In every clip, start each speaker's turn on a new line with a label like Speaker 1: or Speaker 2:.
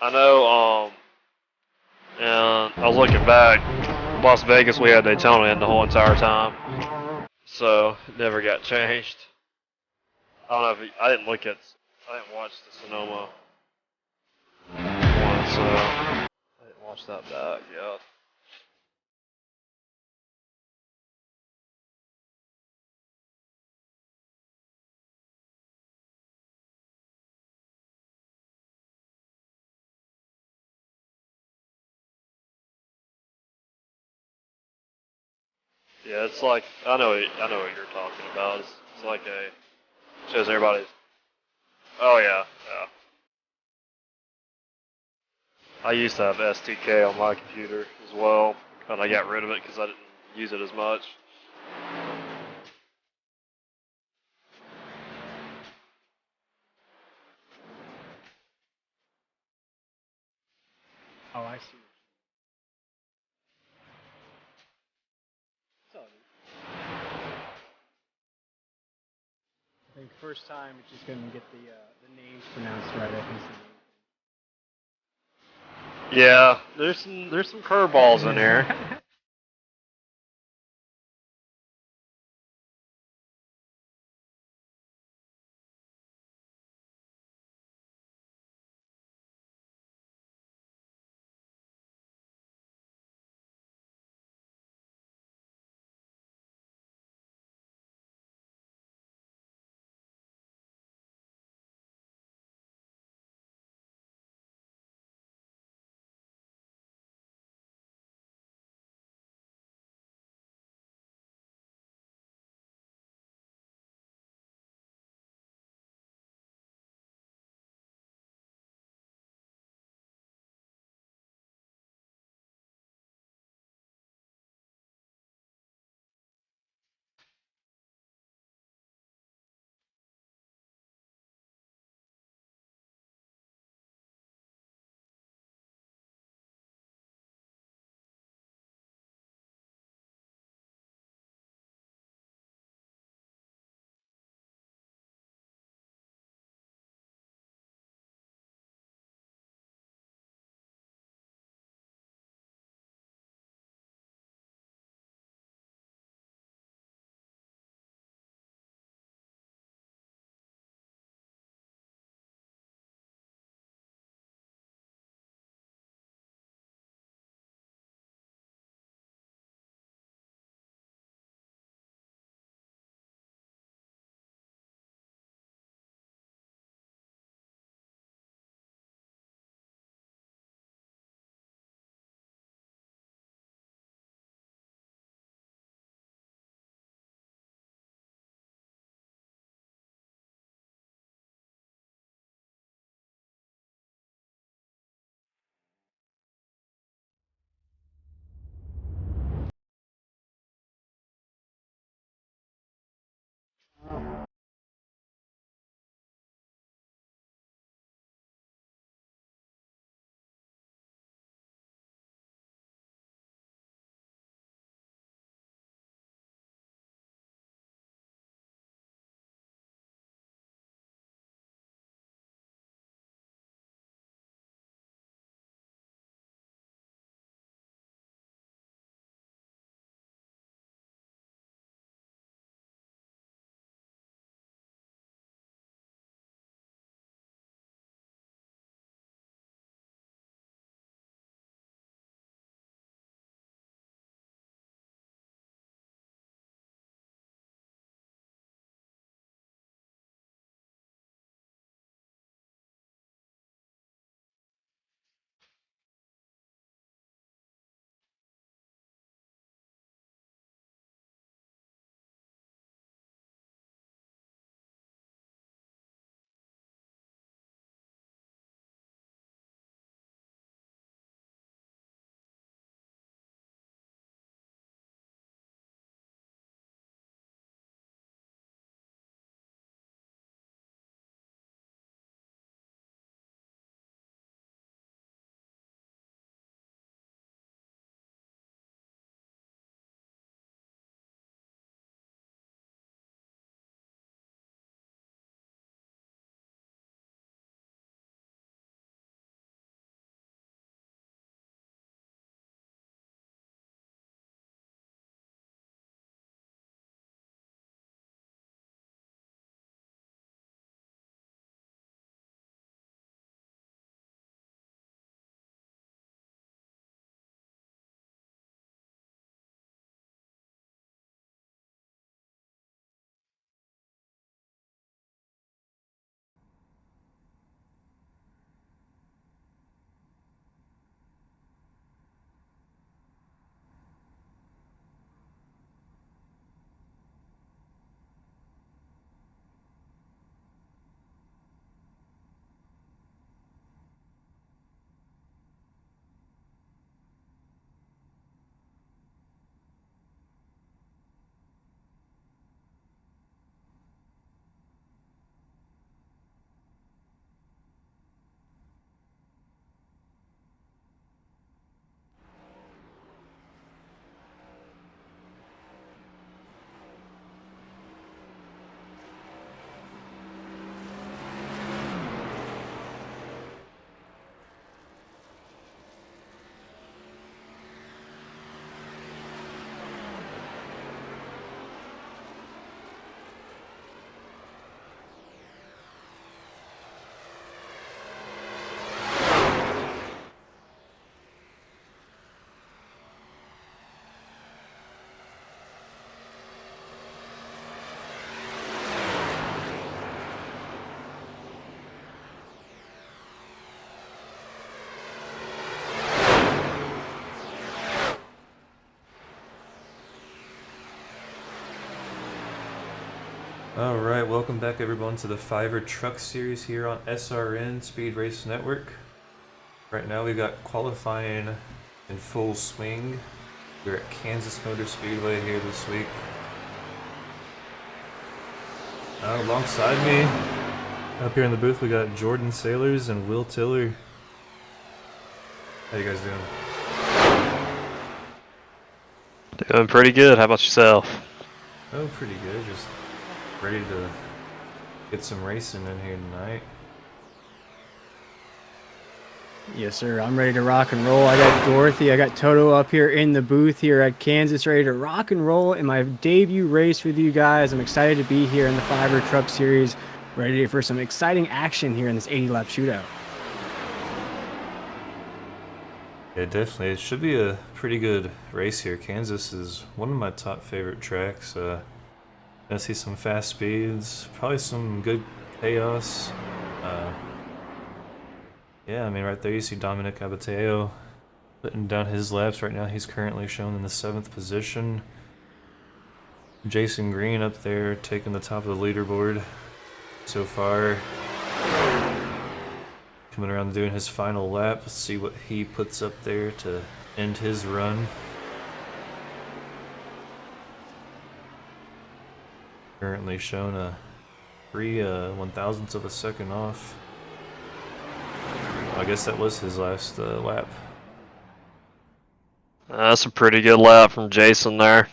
Speaker 1: I know. And I was looking back. Las Vegas, we had Daytona in the whole entire time, so it never got changed. I don't know if I didn't look at. I didn't watch the Sonoma one, so I didn't watch that back yet. Yeah, it's like I know what you're talking about. It's like a shows everybody's. Oh yeah, yeah. I used to have STK on my computer as well, but I got rid of it because I didn't use it as much.
Speaker 2: Oh, I see. So I think first time it's just gonna get the names pronounced right. I think
Speaker 1: Yeah, there's some curveballs in here.
Speaker 3: Alright, welcome back everyone to the Fiverr Truck Series here on SRN Speed Race Network. Right now we got qualifying in full swing. We're at Kansas Motor Speedway here this week. Alongside me, up here in the booth, we got Jordan Sailors and Will Tiller. How you guys doing?
Speaker 1: Doing pretty good. How about yourself?
Speaker 3: Oh, pretty good. Just ready to get some racing in here tonight.
Speaker 2: Yes, sir. I'm ready to rock and roll. I got Dorothy, I got Toto up here in the booth here at Kansas, ready to rock and roll in my debut race with you guys. I'm excited to be here in the Fiverr Truck Series, ready for some exciting action here in this 80-lap shootout.
Speaker 3: Yeah, definitely. It should be a pretty good race here. Kansas is one of my top favorite tracks. Gonna see some fast speeds, probably some good chaos. Yeah, I mean, right there you see Dominic Abateo putting down his laps. Right now he's currently shown in the 7th position. Jason Green up there taking the top of the leaderboard so far. Coming around doing his final lap. Let's see what he puts up there to end his run. Currently shown a 3/1000th of a second off. I guess that was his last lap.
Speaker 1: That's a pretty good lap from Jason there.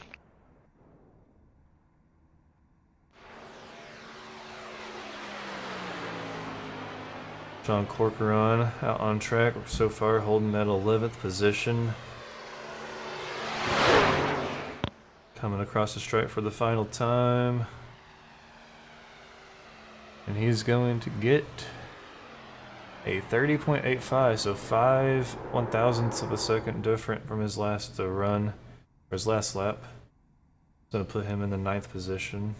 Speaker 3: John Corcoran out on track so far, holding that 11th position. Coming across the stripe for the final time. And he's going to get a 30.85, so 5/1000ths of a second different from his last run, or his last lap. It's going to put him in the 9th position.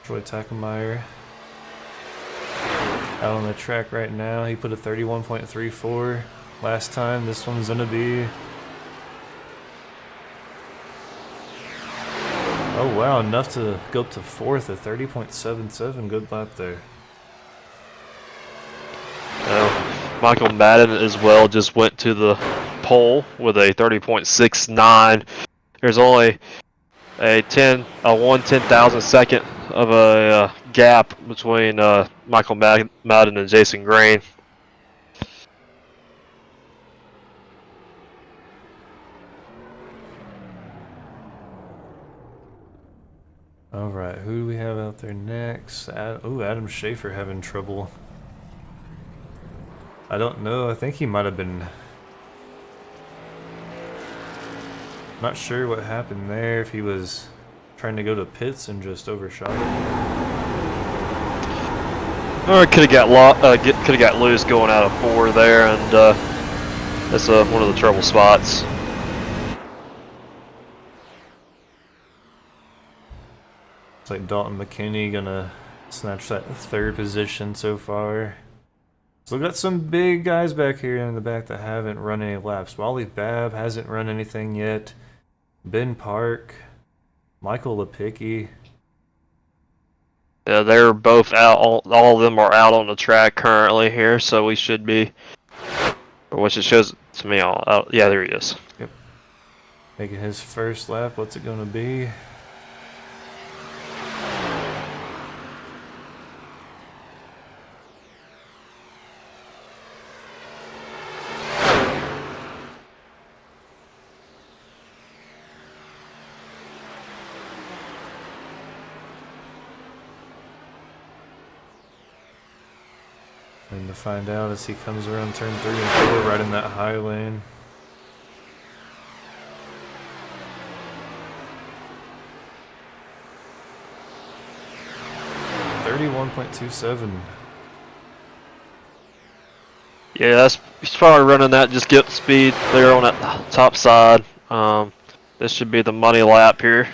Speaker 3: Troy Tackemeyer out on the track right now. He put a 31.34 last time. This one's going to be... Oh wow, enough to go up to 4th at 30.77. Good lap there.
Speaker 1: Michael Madden as well just went to the pole with a 30.69. There's only a 1/10,000 second of a gap between Michael Madden and Jason Green.
Speaker 3: Alright, who do we have out there next? Adam Schaefer having trouble. I don't know, I think he might have been... Not sure what happened there, if he was trying to go to pits and just overshot it.
Speaker 1: Or it could have got loose going out of 4 there, and that's one of the trouble spots.
Speaker 3: Looks like Dalton McKinney gonna snatch that 3rd position so far. So we've got some big guys back here in the back that haven't run any laps. Wally Babb hasn't run anything yet. Ben Park, Michael Lepicki.
Speaker 1: Yeah, they're both out. All of them are out on the track currently here, so we should be. Or which it shows to me all out. Yeah, there he is.
Speaker 3: Yep. Making his first lap. What's it gonna be? And to find out as he comes around turn 3 and 4 right in that high lane. .27.
Speaker 1: Yeah, he's probably running that. Just get speed there on that top side. This should be the money lap here.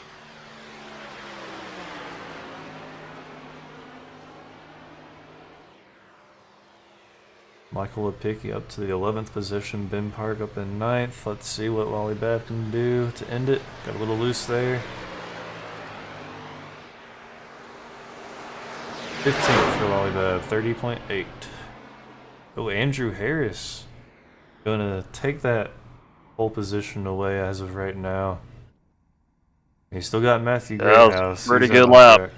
Speaker 3: Michael Lipicki up to the 11th position. Ben Park up in 9th. Let's see what Wally Babb can do to end it. Got a little loose there. 15th for Wally Babb, 30.8. Oh, Andrew Harris gonna take that pole position away as of right now. He's still got Matthew Greathouse.
Speaker 1: That was a pretty
Speaker 3: He's
Speaker 1: good
Speaker 3: out on
Speaker 1: lap.
Speaker 3: track.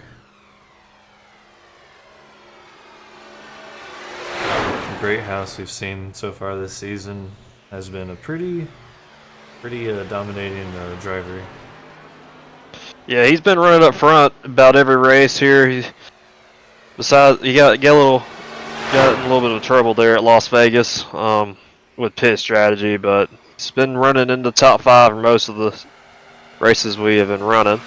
Speaker 3: Greathouse we've seen so far this season has been a pretty dominating driver.
Speaker 1: Yeah, he's been running up front about every race here. Besides, he got in a little bit of trouble there at Las Vegas with pit strategy, but he's been running in the top 5 in most of the races we have been running.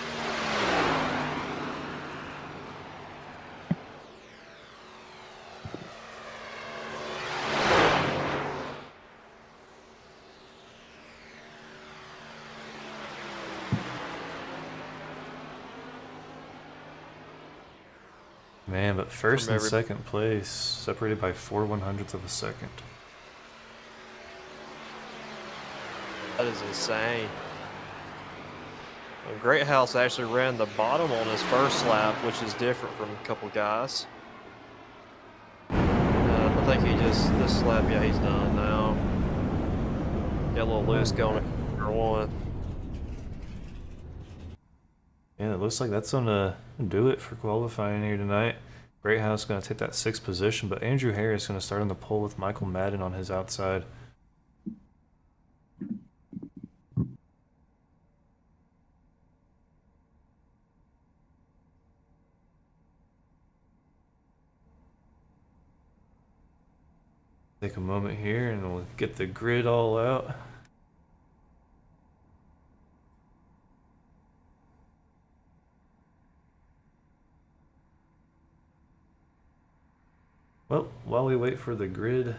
Speaker 3: Man, but first and second place separated by 4/100ths of a second.
Speaker 1: That is insane. Greathouse actually ran the bottom on his first lap, which is different from a couple guys. I think this lap, yeah, he's done now. Got a little loose going at number 1.
Speaker 3: Yeah, it looks like that's gonna do it for qualifying here tonight. Greathouse gonna take that 6th position, but Andrew Harris gonna start on the pole with Michael Madden on his outside. Take a moment here and we'll get the grid all out. Well, while we wait for the grid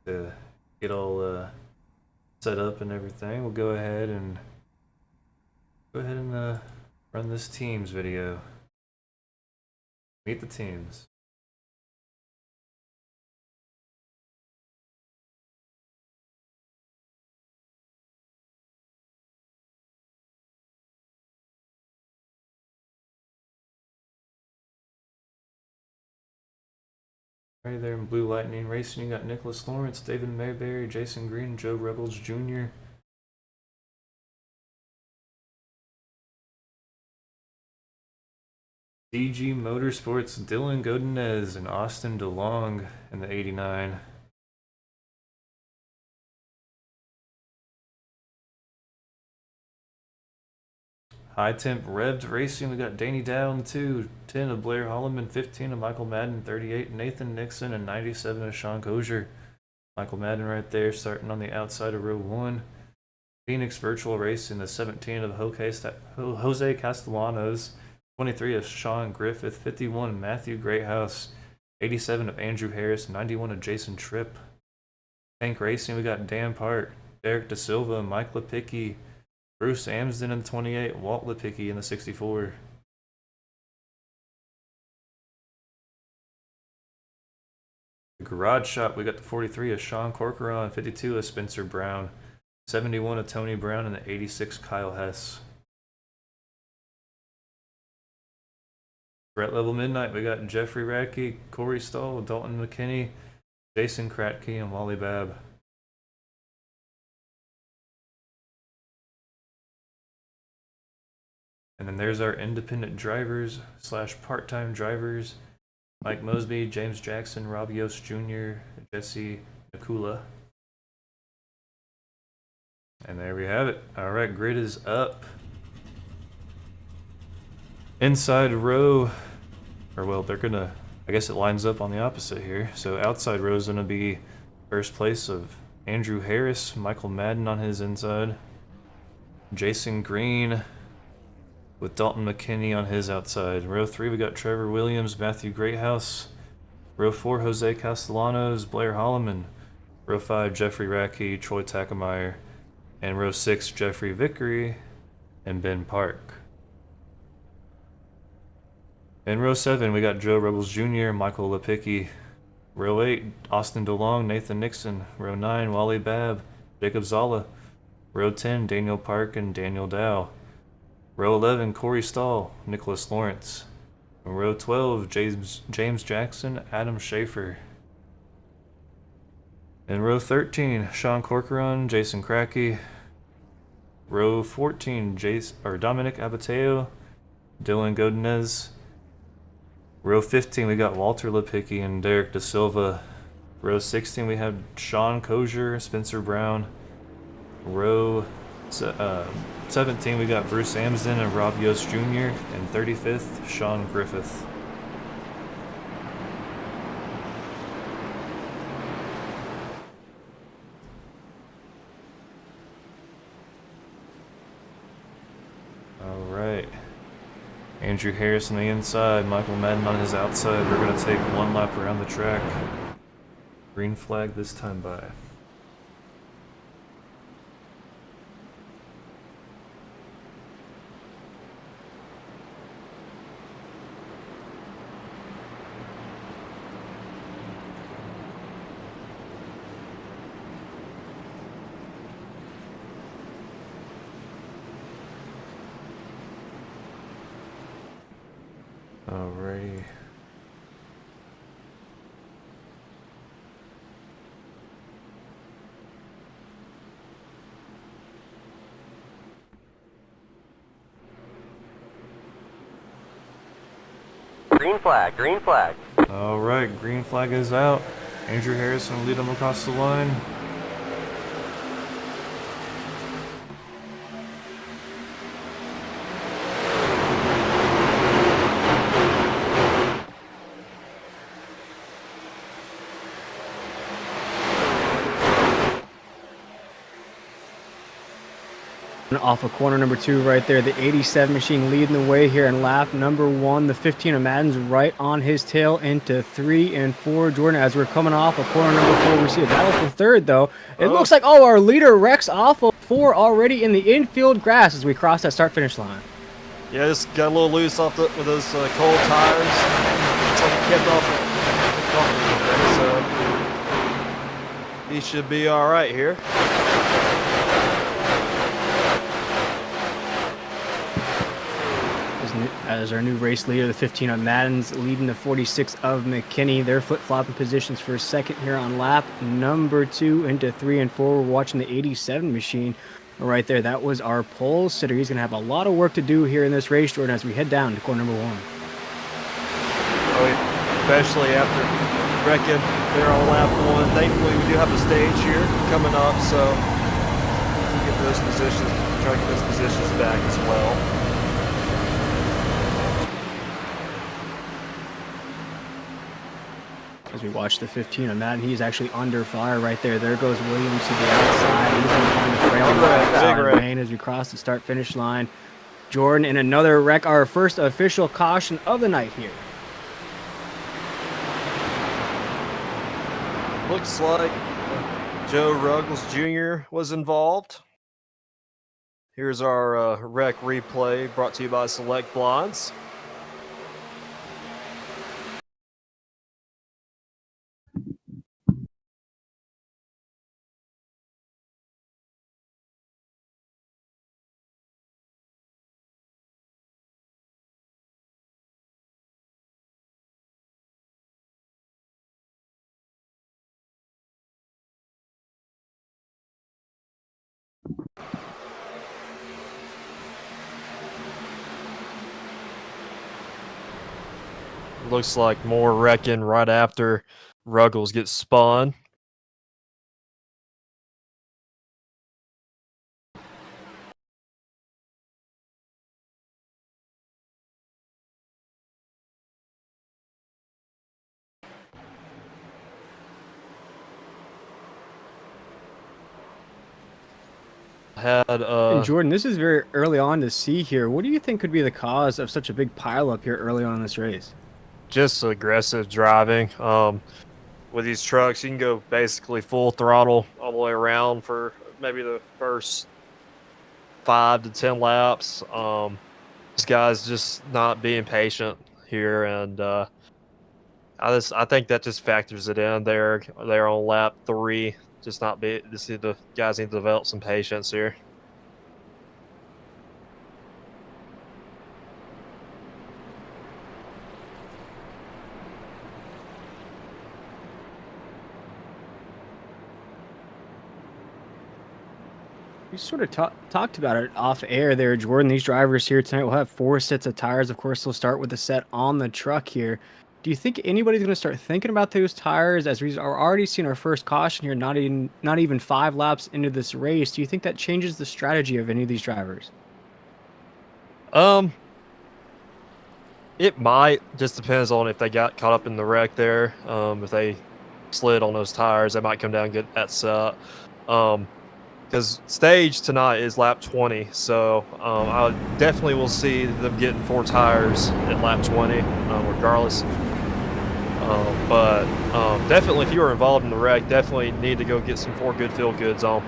Speaker 3: to get all set up and everything, we'll go ahead and run this teams video. Meet the teams. Right there in Blue Lightning Racing, you got Nicholas Lawrence, David Mayberry, Jason Green, Joe Rebels Jr. DG Motorsports, Dylan Godinez and Austin DeLong in the 89. High Temp Revved Racing, we got Danny Dow in the 2, 10 of Blair Holloman, 15 of Michael Madden, 38 Nathan Nixon, and 97 of Sean Kozier. Michael Madden right there starting on the outside of row 1. Phoenix Virtual Racing, the 17 of Jose Castellanos, 23 of Sean Griffith, 51 of Matthew Greathouse, 87 of Andrew Harris, 91 of Jason Tripp. Tank Racing, we got Dan Park, Derek Da Silva, Mike Lipicki, Bruce Amsden in the 28, Walt Lipicki in the 64. The Garage Shop, we got the 43 of Sean Corcoran, 52 of Spencer Brown, 71 of Tony Brown, and the 86 Kyle Hess. Brett Level Midnight, we got Jeffrey Radke, Corey Stahl, Dalton McKinney, Jason Kratke, and Wally Babb. And then there's our independent drivers / part-time drivers. Mike Mosby, James Jackson, Rob Yost Jr., Jesse Nakula. And there we have it. Alright, grid is up. Inside row, or well, they're gonna, I guess it lines up on the opposite here. So outside row is gonna be first place of Andrew Harris, Michael Madden on his inside, Jason Green, with Dalton McKinney on his outside. Row 3, we got Trevor Williams, Matthew Greathouse. Row 4, Jose Castellanos, Blair Holloman. Row 5, Jeffrey Radke, Troy Tackemeyer. And row 6, Jeffrey Vickery and Ben Park. In row 7, we got Joe Rebels Jr., Michael Lipicki, Row 8, Austin DeLong, Nathan Nixon. Row 9, Wally Babb, Jacob Zala. Row 10, Daniel Park and Daniel Dow. Row 11, Corey Stahl, Nicholas Lawrence. Row 12, James Jackson, Adam Schaefer. In row 13, Sean Corcoran, Jason Crackey. Row 14, Dominic Abateo, Dylan Godinez. Row 15, we got Walter Lipicki and Derek Da Silva. Row 16, we have Sean Kozier, Spencer Brown. Row 17, we got Bruce Amsden and Rob Yost Jr. And 35th, Sean Griffith. Alright. Andrew Harris on the inside, Michael Madden on his outside. We're going to take one lap around the track. Green flag this time by. Alrighty.
Speaker 4: Green flag, green flag.
Speaker 3: Alright, green flag is out. Andrew Harrison will lead them across the line.
Speaker 2: Off of corner number 2 right there, the 87 machine leading the way here in lap number 1. The 15 of Madden's right on his tail into 3 and 4. Jordan, as we're coming off of corner number 4, we see a battle for third though. It looks like, oh, our leader Rex off of 4 already in the infield grass as we cross that start-finish line.
Speaker 5: Yeah, just got a little loose off with those cold tires. Looks like he kept off a little bit, so he should be all right here.
Speaker 2: As our new race leader, the 15 of Madden's leading the 46 of McKinney. They're flip-flopping positions for a second here on lap number 2 into 3 and 4. We're watching the 87 machine right there. That was our pole sitter. He's going to have a lot of work to do here in this race, Jordan, as we head down to corner number 1.
Speaker 5: Oh, especially after wrecking there on lap 1. Thankfully, we do have a stage here coming up, so get those positions, try to get those positions back as well.
Speaker 2: As we watch the 15 of Madden, he's actually under fire right there. There goes Williams to the outside. He's going to find the frail outside lane as we cross the start-finish line. Jordan in another wreck, our first official caution of the night here.
Speaker 5: Looks like Joe Ruggles Jr. was involved. Here's our wreck replay brought to you by Select Blinds. Looks like more wrecking right after Ruggles gets spun.
Speaker 2: And Jordan, this is very early on to see here. What do you think could be the cause of such a big pileup here early on in this race?
Speaker 5: Just aggressive driving. With these trucks, you can go basically full throttle all the way around for maybe the first 5 to 10 laps. This guy's just not being patient here, and I I think that just factors it in. They're on lap 3. Just not be. Just need the guys need to develop some patience here.
Speaker 2: We sort of talked about it off air there, Jordan. These drivers here tonight will have 4 sets of tires. Of course, they'll start with a set on the truck here. Do you think anybody's going to start thinking about those tires as we are already seeing our first caution here, not even 5 laps into this race? Do you think that changes the strategy of any of these drivers?
Speaker 5: It might. Just depends on if they got caught up in the wreck there. If they slid on those tires, they might come down and get that set. Because stage tonight is lap 20, so I definitely will see them getting 4 tires at lap 20, regardless. But definitely, if you were involved in the wreck, definitely need to go get some 4 good feel goods on.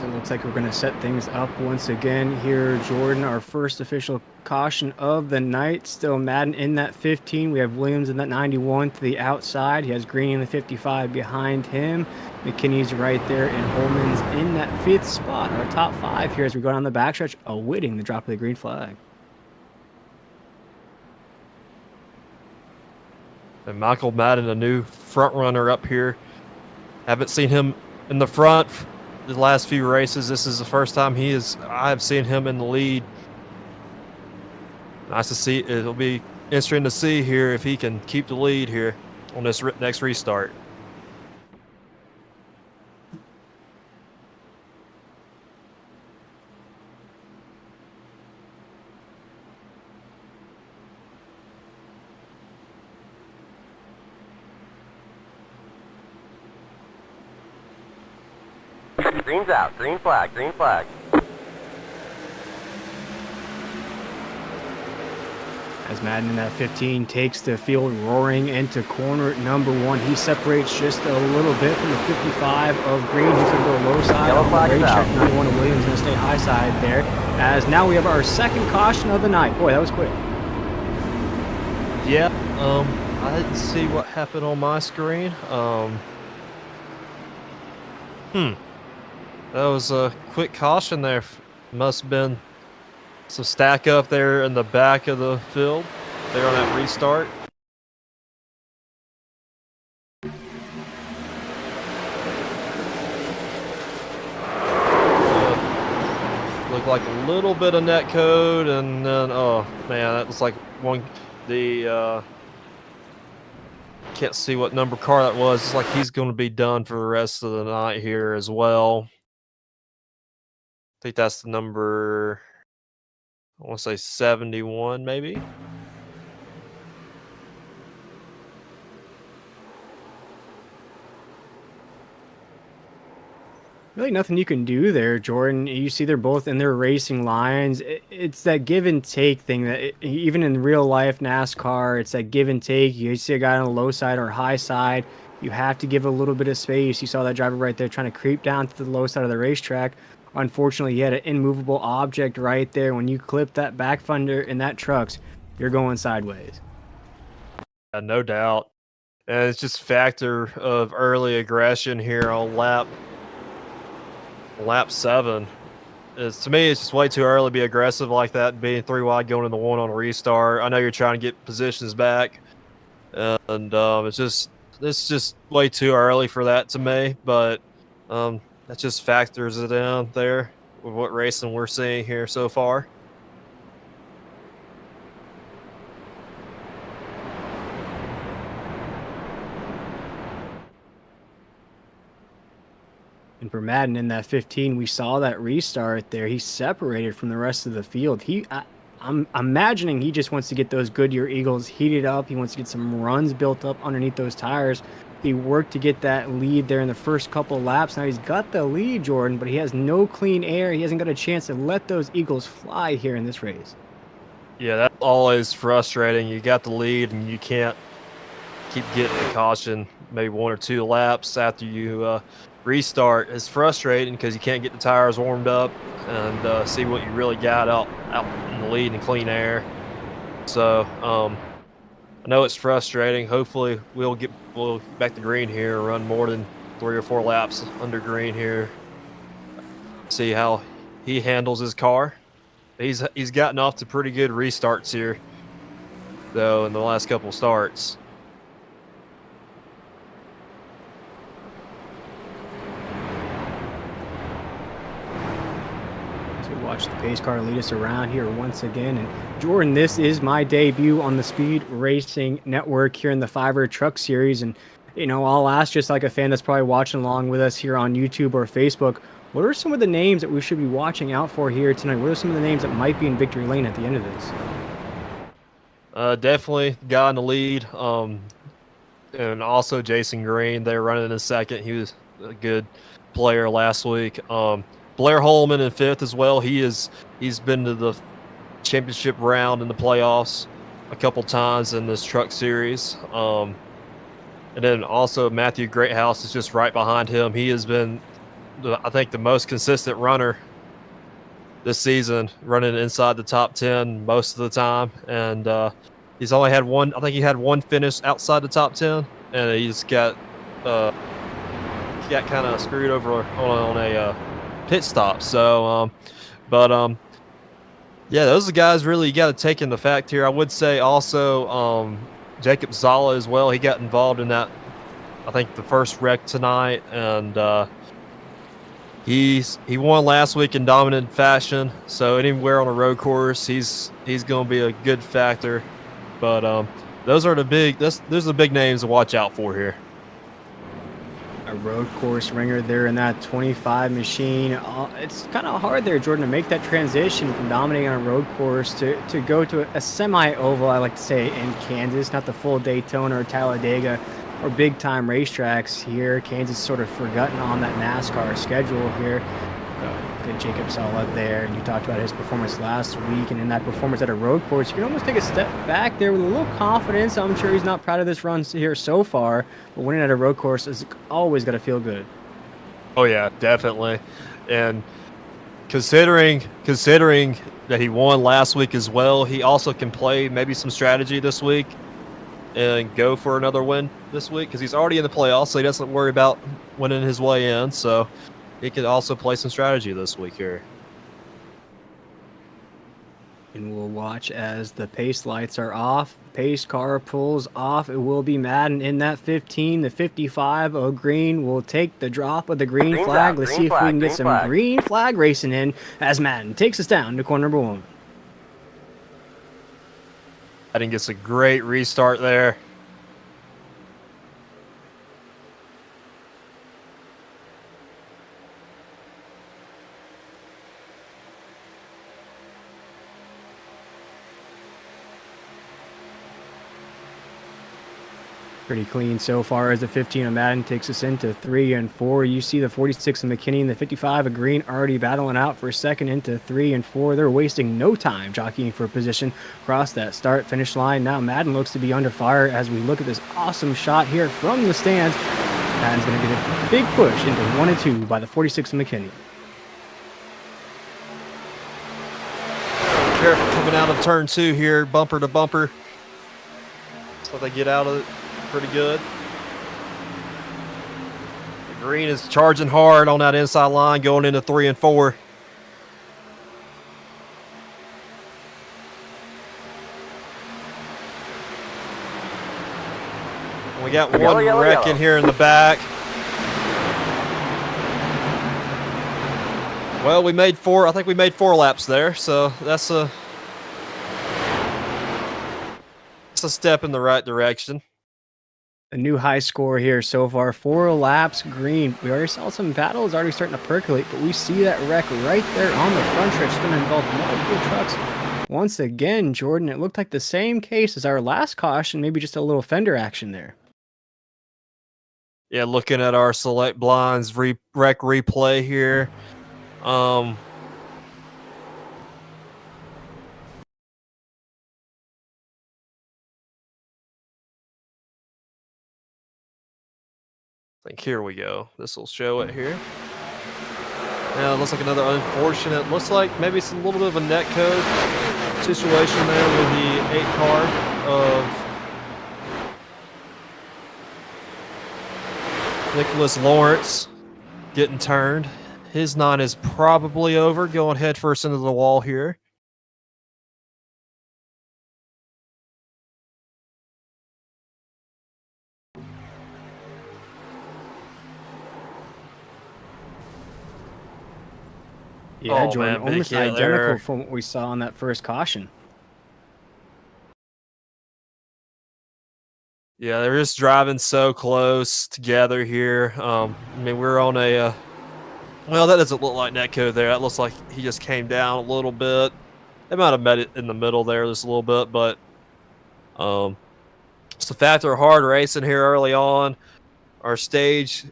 Speaker 2: It looks like we're going to set things up once again here, Jordan. Our first official caution of the night. Still Madden in that 15. We have Williams in that 91 to the outside. He has Green in the 55 behind him. McKinney's right there, and Holman's in that 5th spot. Our top 5 here as we go down the backstretch, awaiting the drop of the green flag.
Speaker 5: And Michael Madden, a new front runner up here. Haven't seen him in the front the last few races. This is the first time I've seen him in the lead. Nice to see. It'll be interesting to see here if he can keep the lead here on this next restart.
Speaker 4: Green's out. Green flag. Green flag.
Speaker 2: As Madden in that 15 takes the field roaring into corner number 1. He separates just a little bit from the 55 of Green. He's going to go low side.
Speaker 4: Yellow flag is out.
Speaker 2: 91 of Williams going to stay high side there. As now we have our second caution of the night. Boy, that was quick.
Speaker 5: Yeah, I didn't see what happened on my screen. That was a quick caution there. Must have been some stack up there in the back of the field. There on that restart. Looked like a little bit of net code, and then oh man, that was like can't see what number car that was. It's like he's going to be done for the rest of the night here as well. I think that's the number, I want to say 71 maybe.
Speaker 2: Really nothing you can do there, Jordan. You see they're both in their racing lines. It's that give and take thing that even in real life NASCAR, it's that give and take. You see a guy on the low side or high side, you have to give a little bit of space. You saw that driver right there trying to creep down to the low side of the racetrack. Unfortunately, he had an immovable object right there. When you clip that back fender in that trucks, you're going sideways.
Speaker 5: No doubt. And it's just a factor of early aggression here on lap 7. To me, it's just way too early to be aggressive like that, being 3 wide going into 1 on a restart. I know you're trying to get positions back, and it's just way too early for that to me. But that just factors it in there with what racing we're seeing here so far.
Speaker 2: And for Madden in that 15, we saw that restart there. He separated from the rest of the field. I'm imagining he just wants to get those Goodyear Eagles heated up. He wants to get some runs built up underneath those tires. He worked to get that lead there in the first couple of laps. Now he's got the lead, Jordan, but he has no clean air. He hasn't got a chance to let those Eagles fly here in this race.
Speaker 5: Yeah, that's always frustrating. You got the lead and you can't keep getting a caution maybe 1 or 2 laps after you restart. It's frustrating because you can't get the tires warmed up and see what you really got out in the lead and clean air. So know it's frustrating. Hopefully we'll get back to green here, run more than 3 or 4 laps under green here. See how he handles his car. He's gotten off to pretty good restarts here, though, in the last couple starts.
Speaker 2: Watch the pace car lead us around here once again. And Jordan, this is my debut on the Speed Racing Network here in the Fiverr Truck Series. And, you know, I'll ask, just like a fan that's probably watching along with us here on YouTube or Facebook, what are some of the names that we should be watching out for here tonight? What are some of the names that might be in victory lane at the end of this?
Speaker 5: Definitely guy in the lead. And also Jason Green. They're running in second. He was a good player last week. Blair Holman in 5th as well. He's been to the championship round in the playoffs a couple times in this truck series. And then also Matthew Greathouse is just right behind him. He has been, I think, the most consistent runner this season, running inside the top 10 most of the time. And he's only had one, I think he had one finish outside the top 10, and he's got kind of screwed over on a pit stop. So yeah, those are the guys really you got to take into fact here. I would say also Jacob Zala as well. He got involved in that, I think, the first wreck tonight, and he won last week in dominant fashion. So anywhere on a road course, he's going to be a good factor. But those are the big names to watch out for here.
Speaker 2: A road course ringer there in that 25 machine. It's kind of hard there, Jordan, to make that transition from dominating on a road course to go to a semi-oval, I like to say, in Kansas, not the full Daytona or Talladega or big-time racetracks here. Kansas sort of forgotten on that NASCAR schedule here. Good Jacob Sala there, and you talked about his performance last week, and in that performance at a road course, you can almost take a step back there with a little confidence. I'm sure he's not proud of this run here so far, but winning at a road course is always got to feel good.
Speaker 5: Oh yeah, definitely. And considering that he won last week as well, he also can play maybe some strategy this week and go for another win this week, because he's already in the playoffs, so he doesn't worry about winning his way in. So he could also play some strategy this week here.
Speaker 2: And we'll watch as the pace lights are off. Pace car pulls off. It will be Madden in that 15. The 55 of green will take the drop of the green flag. Let's see if we can get some green flag racing in as Madden takes us down to corner number 1.
Speaker 5: Madden gets a great restart there.
Speaker 2: Pretty clean so far as the 15 of Madden takes us into 3 and 4. You see the 46 of McKinney and the 55 of Green already battling out for a second into 3 and 4. They're wasting no time jockeying for position across that start-finish line. Now Madden looks to be under fire as we look at this awesome shot here from the stands. Madden's going to get a big push into 1 and 2 by the 46 of McKinney.
Speaker 5: Careful coming out of turn 2 here, bumper to bumper. So they get out of it pretty good. The green is charging hard on that inside line going into 3 and 4. We got one wreck in here in the back. Well, we made 4. I think we made 4 laps there, so that's a step in the right direction.
Speaker 2: A new high score here so far, 4 laps green. We already saw some battles already starting to percolate, but we see that wreck right there on the front stretch. It's going to involve multiple trucks. Once again, Jordan, it looked like the same case as our last caution, maybe just a little fender action there.
Speaker 5: Yeah, looking at our select blinds wreck replay here. I think here we go. This will show it here. Now it looks like another unfortunate. Looks like maybe some little bit of a net code situation there with the 8 car of Nicholas Lawrence getting turned. His 9 is probably over, going head first into the wall here.
Speaker 2: Yeah,
Speaker 5: Oh,
Speaker 2: Jordan,
Speaker 5: man, big
Speaker 2: almost
Speaker 5: hit
Speaker 2: identical
Speaker 5: there.
Speaker 2: from what we saw on that first caution.
Speaker 5: Yeah, they're just driving so close together here. I mean, we're on a. Well, that doesn't look like netcode there. That looks like he just came down a little bit. They might have met it in the middle there just a little bit, but it's the fact they're hard racing here early on. Our stage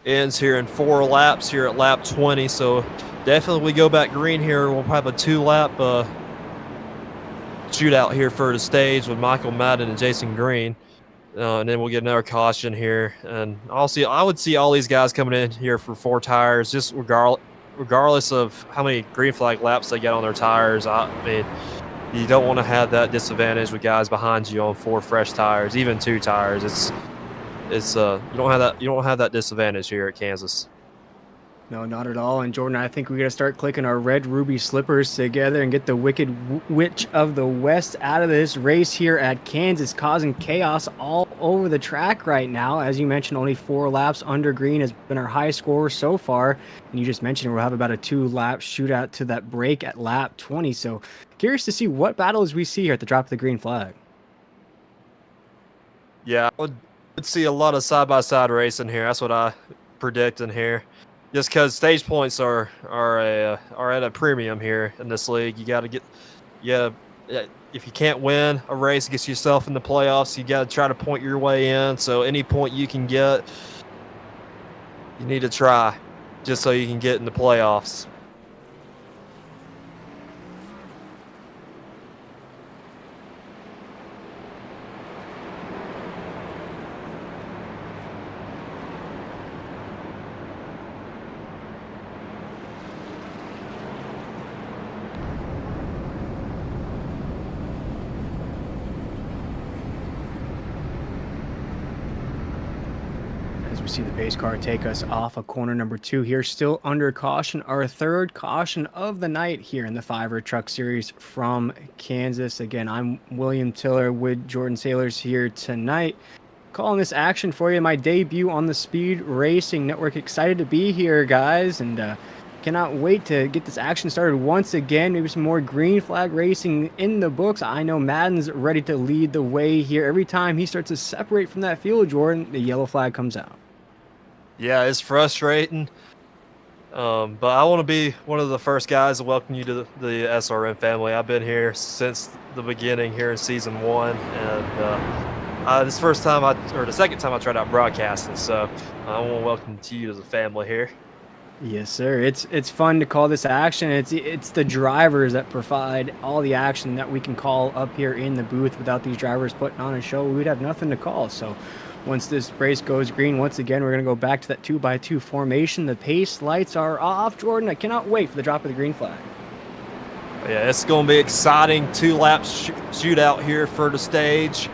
Speaker 5: ends here in 4 laps here at lap 20, so definitely we go back green here. We'll have a 2-lap shootout here for the stage with Michael Madden and Jason Green. And then we'll get another caution here. And I would see all these guys coming in here for 4 tires, just regardless of how many green flag laps they get on their tires. I mean, you don't want to have that disadvantage with guys behind you on 4 fresh tires, even 2 tires. You don't have that disadvantage here at Kansas.
Speaker 2: No, not at all. And Jordan, I think we got to start clicking our red ruby slippers together and get the Wicked Witch of the West out of this race here at Kansas, causing chaos all over the track right now. As you mentioned, only 4 laps under green has been our high score so far. And you just mentioned we'll have about a 2-lap shootout to that break at lap 20. So curious to see what battles we see here at the drop of the green flag.
Speaker 5: Yeah, I would see a lot of side-by-side racing here. That's what I predict in here. Just because stage points are at a premium here in this league. You got to get, if you can't win a race, get yourself in the playoffs. You got to try to point your way in. So any point you can get, you need to try, just so you can get in the playoffs.
Speaker 2: We see the pace car take us off of corner number 2 here, still under caution. Our 3rd caution of the night here in the Fiverr Truck Series from Kansas. Again, I'm William Tiller with Jordan Sailors here tonight, calling this action for you. My debut on the Speed Racing Network. Excited to be here, guys, and cannot wait to get this action started once again. Maybe some more green flag racing in the books. I know Madden's ready to lead the way here. Every time he starts to separate from that field, Jordan, the yellow flag comes out.
Speaker 5: Yeah, it's frustrating, but I want to be one of the first guys to welcome you to the SRN family. I've been here since the beginning here in season 1, and this the second time I tried out broadcasting, so I want to welcome you to the family here.
Speaker 2: Yes, sir. It's fun to call this action. It's the drivers that provide all the action that we can call up here in the booth. Without these drivers putting on a show, we'd have nothing to call. So once this race goes green, once again, we're going to go back to that 2x2 formation. The pace lights are off. Jordan, I cannot wait for the drop of the green flag.
Speaker 5: Yeah, it's going to be exciting. 2-lap shootout here for the stage.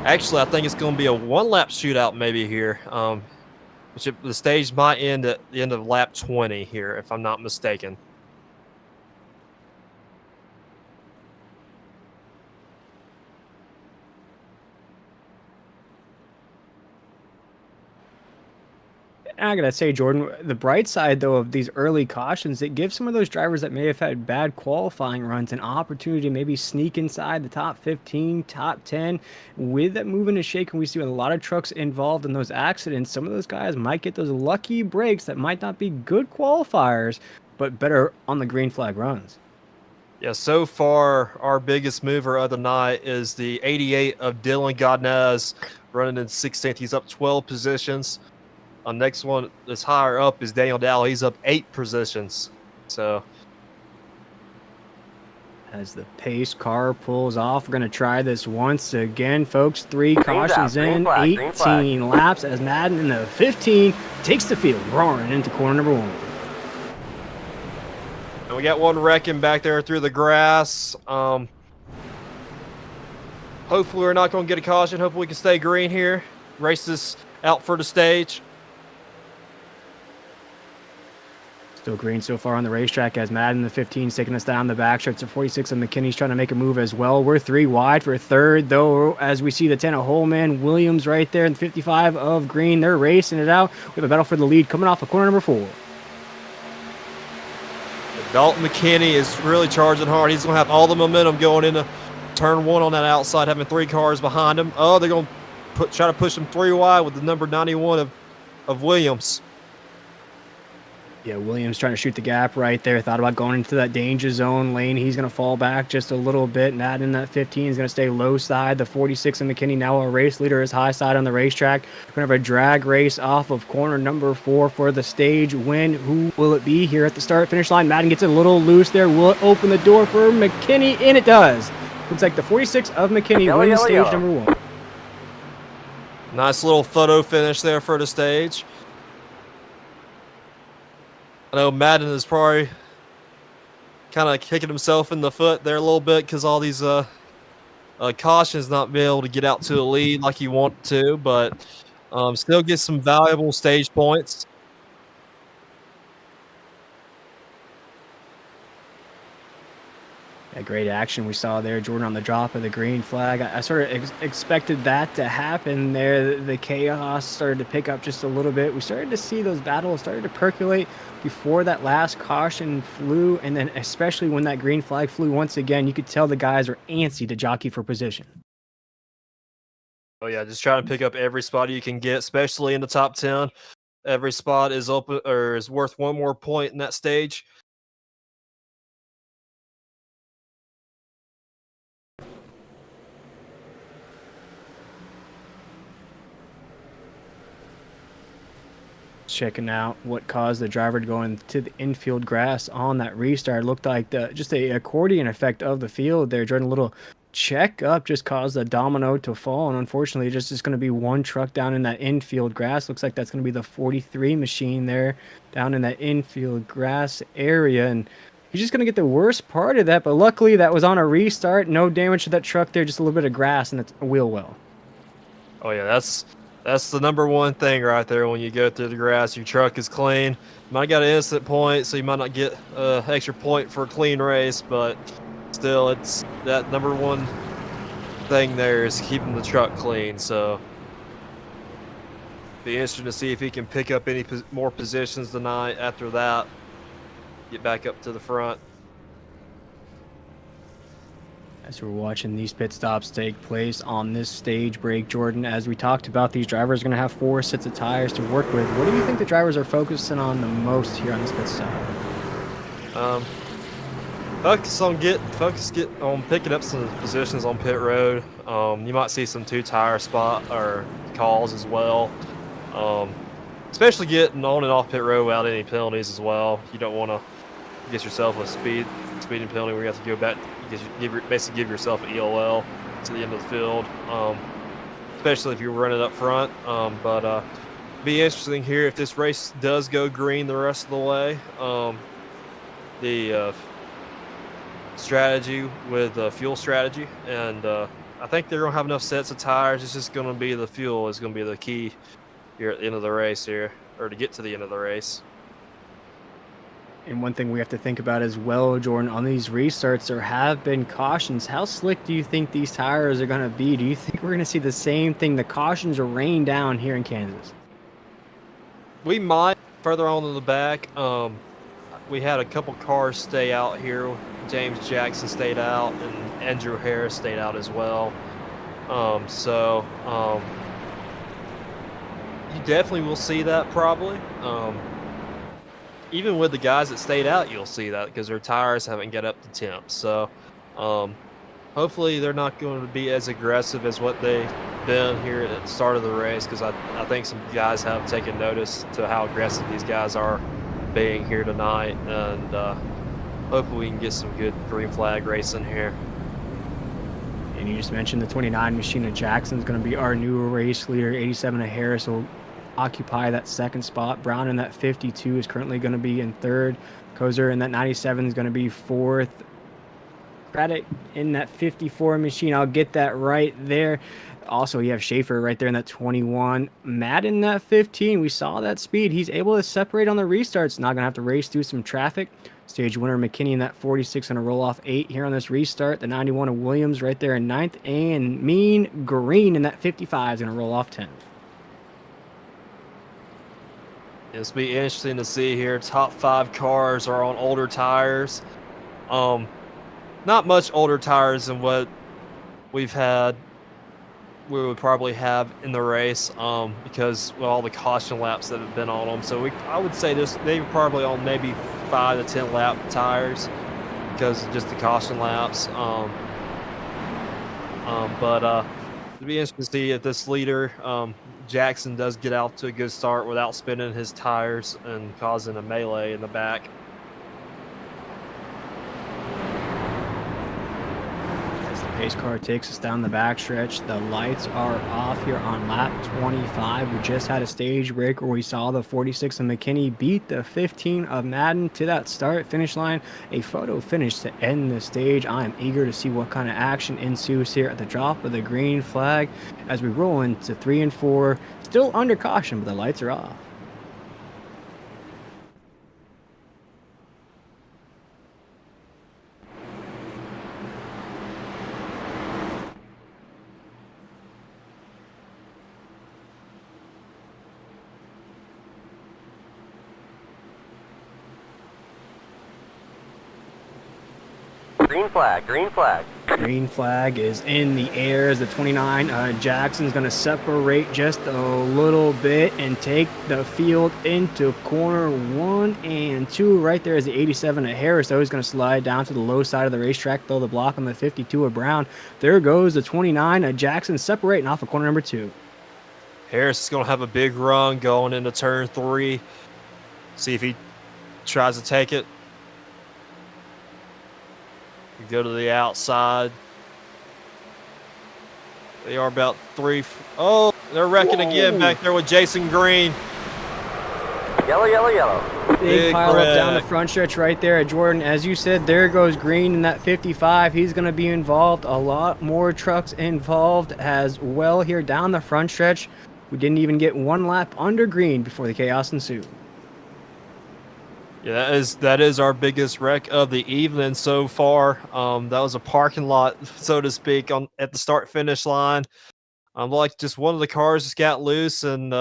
Speaker 5: Actually, I think it's going to be a 1-lap shootout maybe here. The stage might end at the end of lap 20 here, if I'm not mistaken.
Speaker 2: And I gotta say, Jordan, the bright side though of these early cautions, it gives some of those drivers that may have had bad qualifying runs an opportunity to maybe sneak inside the top 15, top 10. With that moving and shaking we see with a lot of trucks involved in those accidents, some of those guys might get those lucky breaks that might not be good qualifiers, but better on the green flag runs.
Speaker 5: Yeah, so far, our biggest mover of the night is the 88 of Dylan Godnez, running in 16th. He's up 12 positions. Next one that's higher up is Daniel Dow. He's up 8 positions. So,
Speaker 2: as the pace car pulls off, we're going to try this once again, folks. 3 cautions in, 18 laps as Madden in the 15 takes the field, roaring into corner number 1.
Speaker 5: And we got one wrecking back there through the grass. Hopefully we're not going to get a caution. Hopefully we can stay green here. Race this out for the stage.
Speaker 2: Still green so far on the racetrack as Madden the 15 is taking us down the back stretch. The 46 of McKinney's trying to make a move as well. We're 3 wide for third, though, as we see the 10 of Holman, Williams right there, and 55 of green. They're racing it out. We have a battle for the lead coming off of corner number 4.
Speaker 5: Dalton McKinney is really charging hard. He's going to have all the momentum going into turn 1 on that outside, having 3 cars behind him. Oh, they're going to try to push him 3 wide with the number 91 of Williams.
Speaker 2: Yeah, Williams trying to shoot the gap right there. Thought about going into that danger zone lane. He's going to fall back just a little bit. Madden, that 15 is going to stay low side. The 46 of McKinney, now a race leader, is high side on the racetrack. We're going to have a drag race off of corner number 4 for the stage win. Who will it be here at the start finish line? Madden gets it a little loose there. Will it open the door for McKinney? And it does. Looks like the 46 of McKinney wins stage number 1.
Speaker 5: Nice little photo finish there for the stage. I know Madden is probably kind of kicking himself in the foot there a little bit because all these cautions not being able to get out to a lead like you want to, but still get some valuable stage points.
Speaker 2: A great action we saw there, Jordan, on the drop of the green flag. I sort of expected that to happen there. The chaos started to pick up just a little bit. We started to see those battles started to percolate before that last caution flew, and then especially when that green flag flew once again, you could tell the guys are antsy to jockey for position.
Speaker 5: Oh yeah, just trying to pick up every spot you can get, especially in the top 10. Every spot is open or is worth 1 more point in that stage.
Speaker 2: Checking out what caused the driver to go into the infield grass on that restart. Looked like just a accordion effect of the field there. Jordan, a little check up just caused the domino to fall, and unfortunately just is going to be 1 truck down in that infield grass. Looks like that's going to be the 43 machine there down in that infield grass area, and he's just going to get the worst part of that, but luckily that was on a restart. No damage to that truck there, just a little bit of grass and it's a wheel well.
Speaker 5: Oh yeah, that's the number 1 thing right there. When you go through the grass, your truck is clean. You might got an instant point, so you might not get an extra point for a clean race, but still, it's that number 1 thing there is keeping the truck clean. So, be interesting to see if he can pick up any more positions tonight. After that, get back up to the front.
Speaker 2: As we're watching these pit stops take place on this stage break, Jordan, as we talked about, these drivers are going to have 4 sets of tires to work with. What do you think the drivers are focusing on the most here on this pit stop?
Speaker 5: Focus on picking up some positions on pit road. You might see some 2-tire spot or calls as well. Especially getting on and off pit road without any penalties as well. You don't want to get yourself a speeding penalty where you have to go back. Basically give yourself an EOL to the end of the field, especially if you're running up front. But be interesting here if this race does go green the rest of the way. The strategy with fuel strategy, and I think they're gonna have enough sets of tires. It's just gonna be the fuel is gonna be the key here at the end of the race here, or to get to the end of the race.
Speaker 2: And one thing we have to think about as well, Jordan, on these restarts, there have been cautions. How slick do you think these tires are going to be? Do you think we're going to see the same thing? The cautions are rained down here in Kansas.
Speaker 5: We might further on in the back. We had a couple cars stay out here. James Jackson stayed out, and Andrew Harris stayed out as well. You definitely will see that probably. Even with the guys that stayed out, you'll see that because their tires haven't got up to temp. So hopefully they're not going to be as aggressive as what they've been here at the start of the race, because I think some guys have taken notice to how aggressive these guys are being here tonight. And hopefully we can get some good green flag racing here.
Speaker 2: And you just mentioned the 29 machine of Jackson is going to be our new race leader. 87 of Harris will occupy that second spot. Brown in that 52 is currently going to be in third. Kozer in that 97 is going to be fourth. Credit in that 54 machine. I'll get that right there. Also, you have Schaefer right there in that 21. Matt in that 15. We saw that speed. He's able to separate on the restarts. Not going to have to race through some traffic. Stage winner McKinney in that 46 and a roll off 8 here on this restart. The 91 of Williams right there in 9th. And Mean Green in that 55 is going to roll off 10th.
Speaker 5: It's be interesting to see here. Top 5 cars are on older tires. Not much older tires than what we would probably have in the race, because well, all the caution laps that have been on them. So I would say they're probably on maybe 5 to 10 lap tires because of just the caution laps. But it'd be interesting to see if this leader, Jackson, does get out to a good start without spinning his tires and causing a melee in the back.
Speaker 2: Pace car takes us down the backstretch. The lights are off here on lap 25. We just had a stage break where we saw the 46 of McKinney beat the 15 of Madden to that start finish line. A photo finish to end the stage. I am eager to see what kind of action ensues here at the drop of the green flag as we roll into 3 and 4. Still under caution, but the lights are off.
Speaker 4: Green flag, green flag.
Speaker 2: Green flag is in the air as the 29 Jackson's going to separate just a little bit and take the field into corner 1 and 2. Right there is the 87 of Harris, though. He's going to slide down to the low side of the racetrack, throw the block on the 52 of Brown. There goes the 29 of Jackson separating off of corner number 2.
Speaker 5: Harris is going to have a big run going into turn 3. See if he tries to take it. Go to the outside. They are about 3. Oh, they're wrecking again back there with Jason Green.
Speaker 4: Yellow, yellow, yellow.
Speaker 2: Big pile up down the front stretch right there at Jordan. As you said, there goes Green in that 55. He's going to be involved. A lot more trucks involved as well here down the front stretch. We didn't even get 1 lap under Green before the chaos ensued.
Speaker 5: Yeah, that is our biggest wreck of the evening so far. That was a parking lot, so to speak, at the start-finish line. Like just one of the cars just got loose, and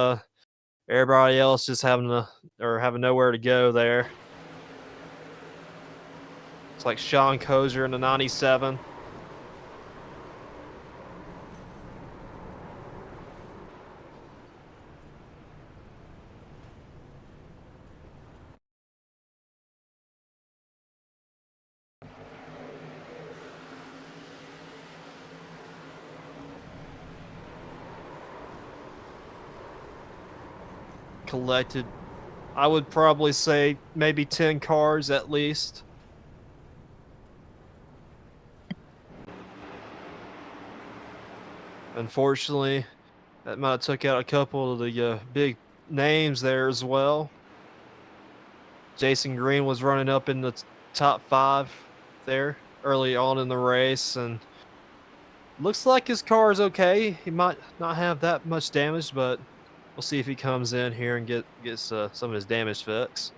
Speaker 5: everybody else just having nowhere to go there. It's like Sean Kozer in the 97. Collected, I would probably say maybe 10 cars at least. Unfortunately, that might have took out a couple of the big names there as well. Jason Green was running up in the top 5 there early on in the race, and looks like his car is okay. He might not have that much damage, but we'll see if he comes in here and gets some of his damage fixed.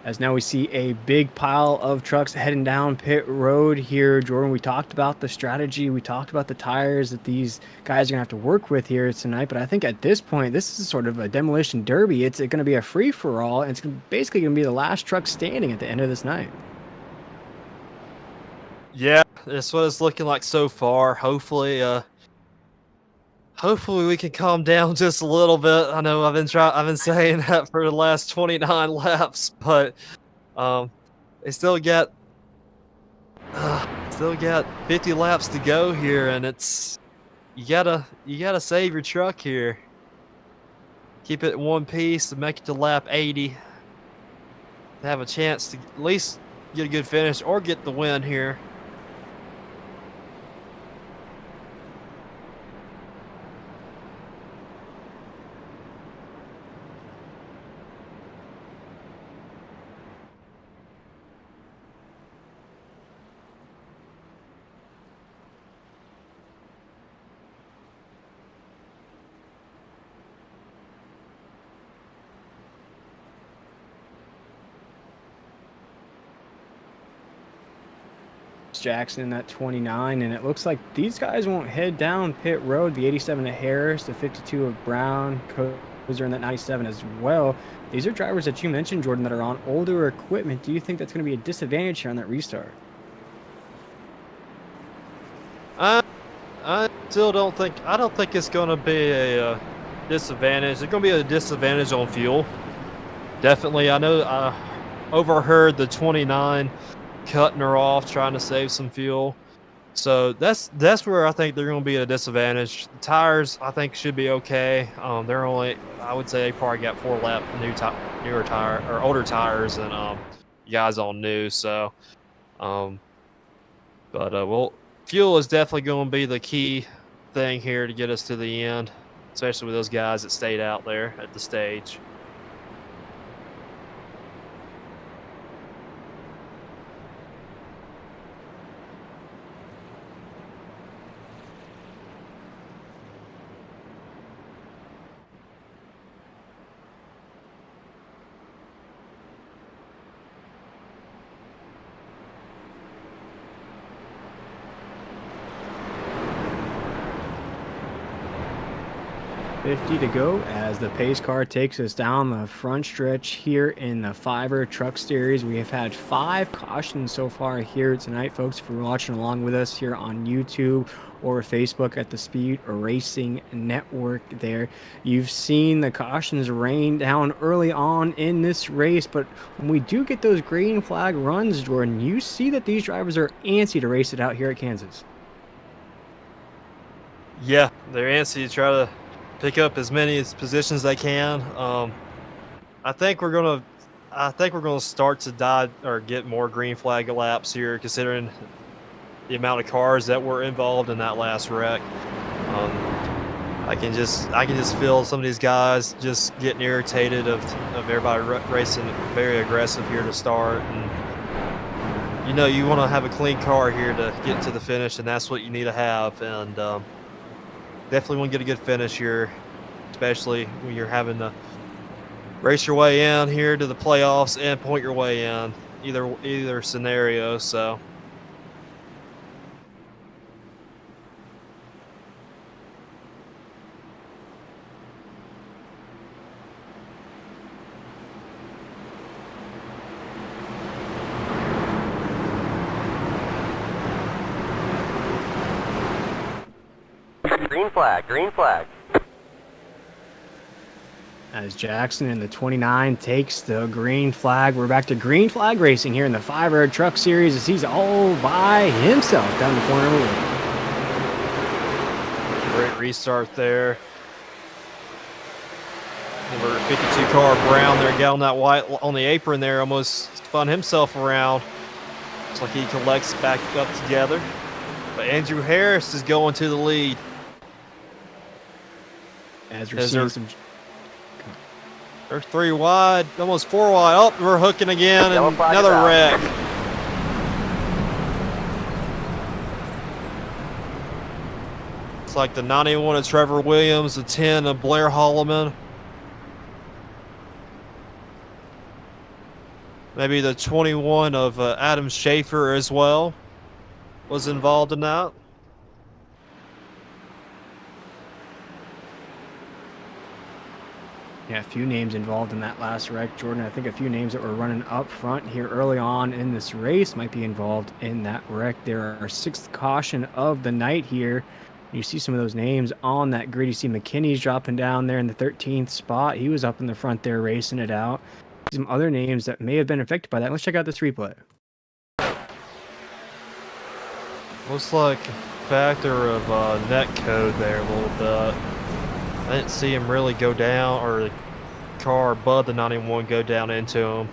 Speaker 2: As now we see a big pile of trucks heading down pit road here, Jordan. We talked about the strategy. We talked about the tires that these guys are going to have to work with here tonight. But I think at this point, this is sort of a demolition derby. It's going to be a free-for-all, and it's basically going to be the last truck standing at the end of this night.
Speaker 5: Yeah, that's what it's looking like so far. Hopefully we can calm down just a little bit. I know I've been saying that for the last 29 laps, but they still got 50 laps to go here, and you gotta save your truck here. Keep it in one piece and make it to lap 80 to have a chance to at least get a good finish or get the win here.
Speaker 2: Jackson in that 29, and it looks like these guys won't head down pit road. The 87 of Harris, the 52 of Brown, Kozer in that 97 as well. These are drivers that you mentioned, Jordan, that are on older equipment. Do you think that's going to be a disadvantage here on that restart?
Speaker 5: I still don't think. I don't think it's going to be a disadvantage. It's going to be a disadvantage on fuel. Definitely. I know. I overheard the 29 cutting her off, trying to save some fuel. So that's where I think they're going to be at a disadvantage. The tires, I think, should be okay. They're only, I would say, they probably got 4 lap newer tire or older tires than guys on new. So, well, fuel is definitely going to be the key thing here to get us to the end, especially with those guys that stayed out there at the stage.
Speaker 2: .50 to go as the pace car takes us down the front stretch here in the Fiverr Truck Series. We have had 5 cautions so far here tonight, folks. If you're watching along with us here on YouTube or Facebook at the Speed Racing Network there, you've seen the cautions rain down early on in this race. But when we do get those green flag runs, Jordan, you see that these drivers are antsy to race it out here at Kansas.
Speaker 5: Yeah, they're antsy to try to pick up as many positions as they can. I think we're gonna start to die or get more green flag laps here, considering the amount of cars that were involved in that last wreck. I can just feel some of these guys just getting irritated of everybody racing very aggressive here to start. And you know, you want to have a clean car here to get to the finish, and that's what you need to have. And definitely want to get a good finish here, especially when you're having to race your way in here to the playoffs and point your way in, either scenario. So
Speaker 4: Green flag, green flag.
Speaker 2: As Jackson in the 29 takes the green flag. We're back to green flag racing here in the Fiverr Truck Series as he's all by himself down the corner of the wheel.
Speaker 5: great restart there. Number 52 car Brown there, got on that white on the apron there, almost spun himself around. Looks like he collects back up together. But Andrew Harris is going to the lead.
Speaker 2: As we're seeing some...
Speaker 5: They're 3 wide, almost 4 wide. Oh, we're hooking again, and another wreck. It's like the 91 of Trevor Williams, the 10 of Blair Holloman. Maybe the 21 of Adam Schaefer as well was involved in that.
Speaker 2: Yeah, a few names involved in that last wreck, Jordan. I think a few names that were running up front here early on in this race might be involved in that wreck. There are 6th caution of the night here. You see some of those names on that grid. You see McKinney's dropping down there in the 13th spot. He was up in the front there racing it out. Some other names that may have been affected by that. Let's check out this replay.
Speaker 5: Looks like a factor of net code there a little bit. I didn't see him really go down, or the car above the 91 go down into him.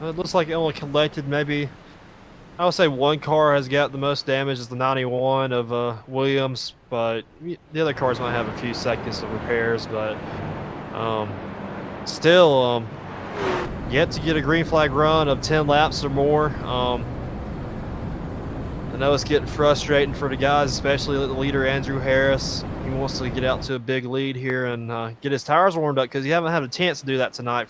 Speaker 5: It looks like it only collected maybe, I would say one car has got the most damage, is the 91 of Williams, but the other cars might have a few seconds of repairs, but still, yet to get a green flag run of 10 laps or more. I know it's getting frustrating for the guys, especially the leader, Andrew Harris. He wants to get out to a big lead here and get his tires warmed up because he haven't had a chance to do that tonight.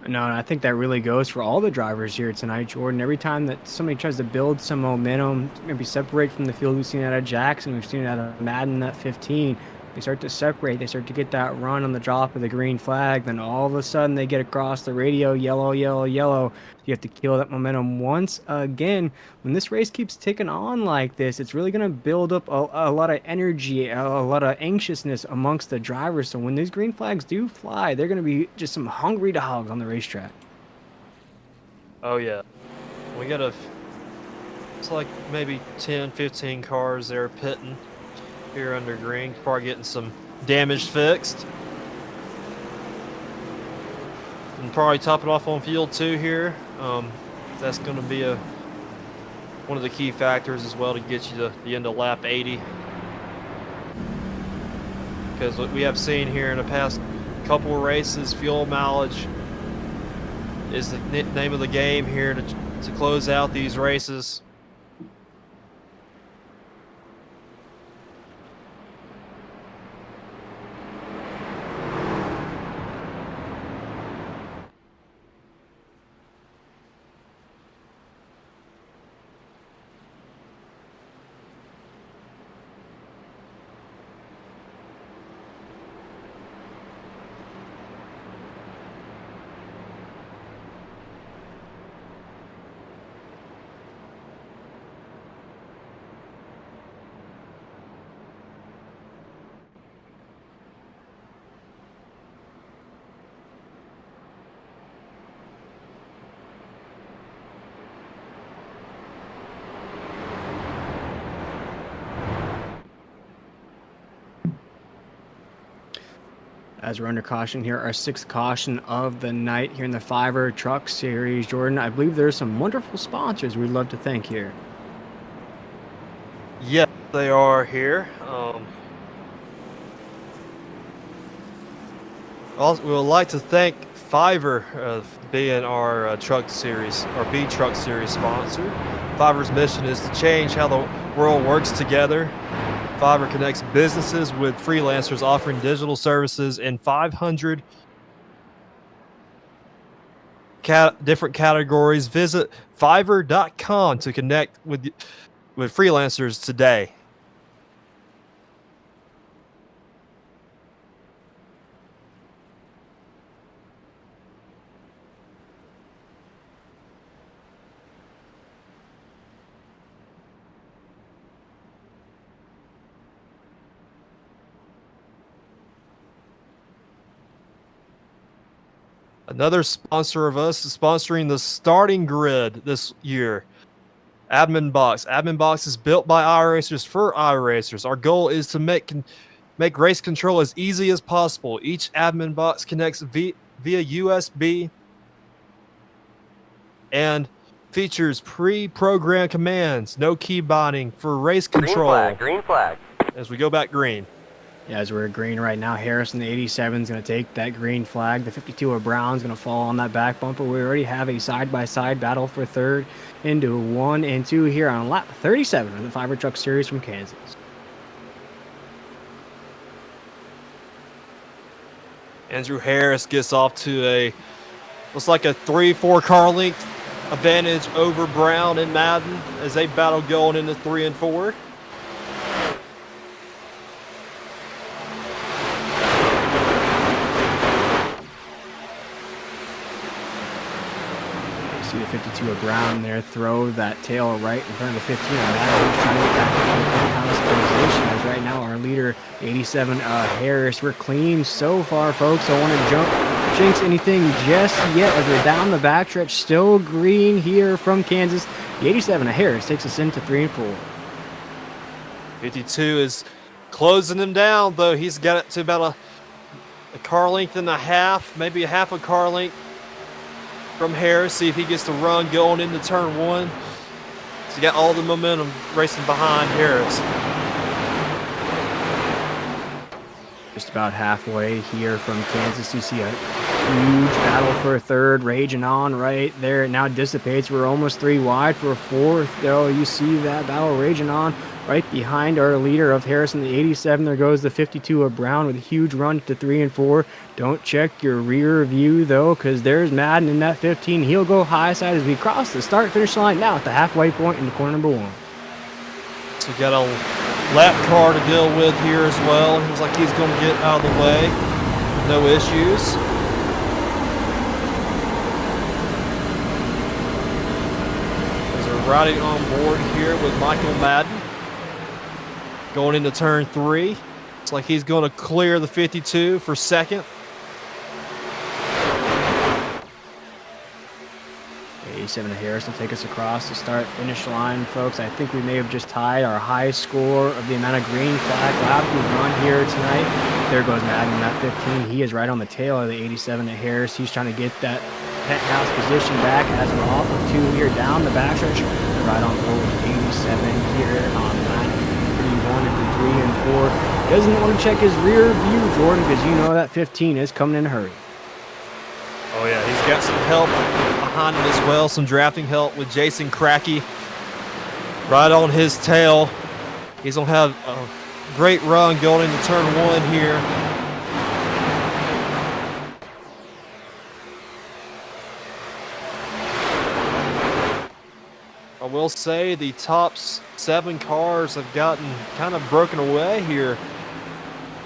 Speaker 2: No, and I think that really goes for all the drivers here tonight, Jordan. Every time that somebody tries to build some momentum, maybe separate from the field, we've seen it out of Jackson, we've seen it out of Madden at 15. They start to separate. They start to get that run on the drop of the green flag. Then all of a sudden they get across the radio, yellow, yellow, yellow. You have to kill that momentum once again. When this race keeps ticking on like this, it's really going to build up a lot of energy, a lot of anxiousness amongst the drivers. So when these green flags do fly, they're going to be just some hungry dogs on the racetrack.
Speaker 5: Oh, yeah. We got it's like maybe 10, 15 cars there pitting here under green, probably getting some damage fixed. And probably topping off on field 2 here. That's going to be one of the key factors as well to get you to the end of lap 80. Because what we have seen here in the past couple of races, fuel mileage is the name of the game here to close out these races.
Speaker 2: As we're under caution here, our 6th caution of the night here in the Fiverr Truck Series. Jordan, I believe there's some wonderful sponsors we'd love to thank here.
Speaker 5: Yes, they are here. Also, we would like to thank Fiverr being our truck series, our B Truck Series sponsor. Fiverr's mission is to change how the world works together. Fiverr connects businesses with freelancers offering digital services in 500 different categories. Visit Fiverr.com to connect with freelancers today. Another sponsor of us is sponsoring the starting grid this year. Admin Box. Admin Box is built by iRacers for iRacers. Our goal is to make race control as easy as possible. Each Admin Box connects via USB and features pre-programmed commands. No key binding for race control.
Speaker 4: Green flag, green flag.
Speaker 5: As we go back green.
Speaker 2: Yeah, as we're at green right now, Harris in the 87 is going to take that green flag. The 52 of Brown's going to fall on that back bumper. We already have a side-by-side battle for third into 1 and 2 here on lap 37 of the Fiverr Truck Series from Kansas.
Speaker 5: Andrew Harris gets off to looks like a 3-4 car length advantage over Brown and Madden as they battle going into 3 and 4.
Speaker 2: See the 52 of Brown there throw that tail right in front of the 15 of Madden. He's trying to get back into the in-house position as right now our leader, 87 Harris. We're clean so far, folks. I want to jinx anything just yet as we're down the backstretch. Still green here from Kansas. The 87 of Harris takes us into 3 and 4.
Speaker 5: 52 is closing him down, though. He's got it to about a car length and a half, maybe a half a car length from Harris. See if he gets the run going into turn 1. So you got all the momentum racing behind Harris.
Speaker 2: Just about halfway here from Kansas, you see a huge battle for a third raging on right there. It now dissipates. We're almost 3 wide for a fourth, though. You see that battle raging on right behind our leader of Harrison, the 87. There goes the 52 of Brown with a huge run to 3 and 4. Don't check your rear view, though, because there's Madden in that 15. He'll go high side as we cross the start-finish line now at the halfway point in corner number 1.
Speaker 5: So we got a lap car to deal with here as well. Looks like he's going to get out of the way. No issues. As we're riding on board here with Michael Madden. Going into turn 3. Looks like he's going to clear the 52 for second.
Speaker 2: 87 of Harrison take us across the start-finish line, folks. I think we may have just tied our highest score of the amount of green flag laps we've run here tonight. There goes Madden in that 15. He is right on the tail of the 87 of Harris. He's trying to get that penthouse position back as we're off of 2 here down the backstretch. Right on board with 87 here on line 31 into 3 and 4. Doesn't want to check his rear view, Jordan, because you know that 15 is coming in a hurry.
Speaker 5: Oh yeah, he's got some help behind him as well, some drafting help with Jason Cracky right on his tail. He's going to have a great run going into turn 1 here. I will say the top 7 cars have gotten kind of broken away here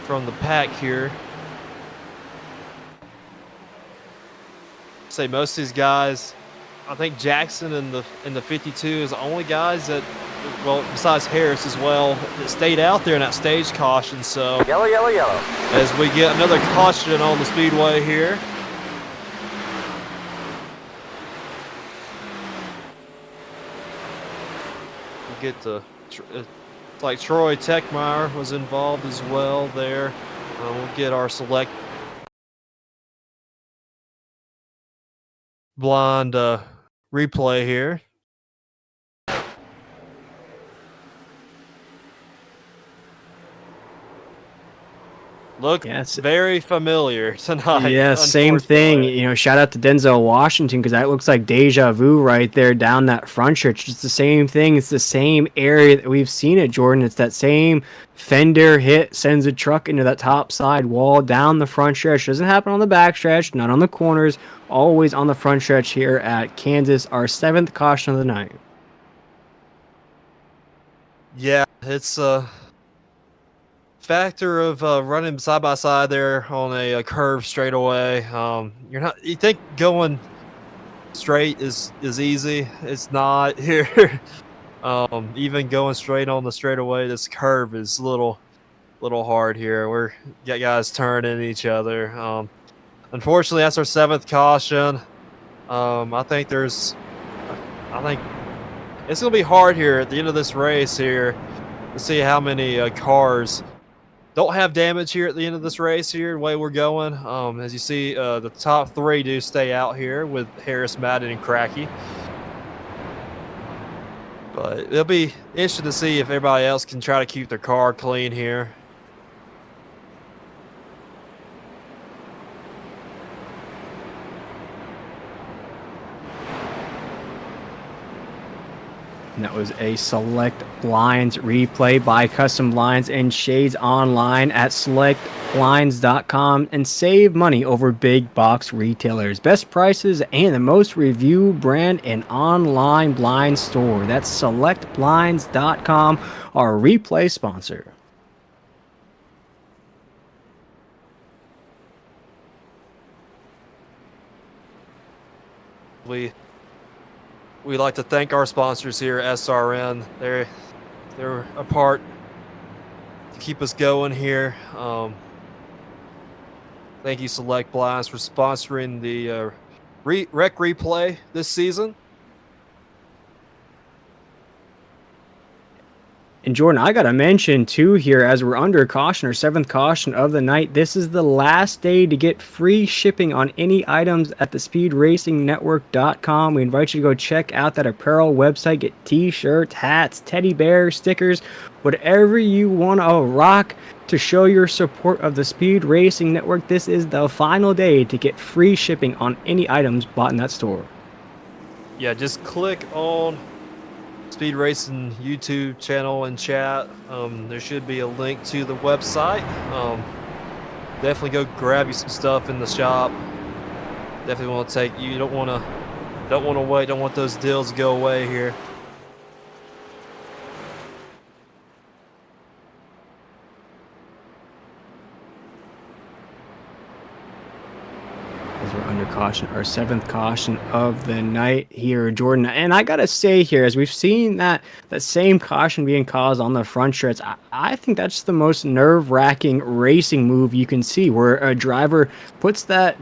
Speaker 5: from the pack here. Say most of these guys, I think Jackson in the 52 is the only guys that, well, besides Harris as well, that stayed out there in that stage caution. So
Speaker 4: Yellow, yellow, yellow.
Speaker 5: as we get another caution on the speedway here. We get to, it's like Troy Techmeyer was involved as well there. We'll get our select blind replay here. Look,
Speaker 2: Yes.
Speaker 5: very familiar tonight.
Speaker 2: Yeah, same thing.
Speaker 5: unfortunately.
Speaker 2: You know, shout out to Denzel Washington because that looks like deja vu right there down that front stretch. It's the same thing. It's the same area that we've seen it, Jordan. It's that same fender hit sends a truck into that top side wall down the front stretch. Doesn't happen on the back stretch, not on the corners. Always on the front stretch here at Kansas. Our 7th caution of the night.
Speaker 5: Yeah, it's a factor of running side by side there on a curve straightaway. You think going straight is easy. It's not here. Even going straight on the straightaway, this curve is a little hard here. We're got guys turning each other. Unfortunately, that's our 7th caution. I think it's gonna be hard here at the end of this race here to see how many cars don't have damage here at the end of this race here, the way we're going. As you see, the top 3 do stay out here with Harris, Madden, and Cracky. But it'll be interesting to see if everybody else can try to keep their car clean here.
Speaker 2: And that was a Select Blinds replay by Custom Blinds and Shades online at selectblinds.com and save money over big box retailers. Best prices and the most reviewed brand and online blind store. That's selectblinds.com, our replay sponsor.
Speaker 5: We like to thank our sponsors here, SRN. They're a part to keep us going here. Thank you, Select Blinds, for sponsoring the Rec Replay this season.
Speaker 2: And Jordan, I got to mention too here, as we're under caution, our 7th caution of the night, this is the last day to get free shipping on any items at the speedracingnetwork.com. We invite you to go check out that apparel website, get t-shirts, hats, teddy bears, stickers, whatever you want to rock to show your support of the Speed Racing Network. This is the final day to get free shipping on any items bought in that store.
Speaker 5: Yeah, just click on Speed Racing YouTube channel and chat. There should be a link to the website. Definitely go grab you some stuff in the shop. Definitely want to take you. Don't want to wait. Don't want those deals to go away here.
Speaker 2: As we're under caution, our 7th caution of the night here, Jordan. And I gotta say here, as we've seen that same caution being caused on the front stretch, I think that's the most nerve-wracking racing move you can see, where a driver puts that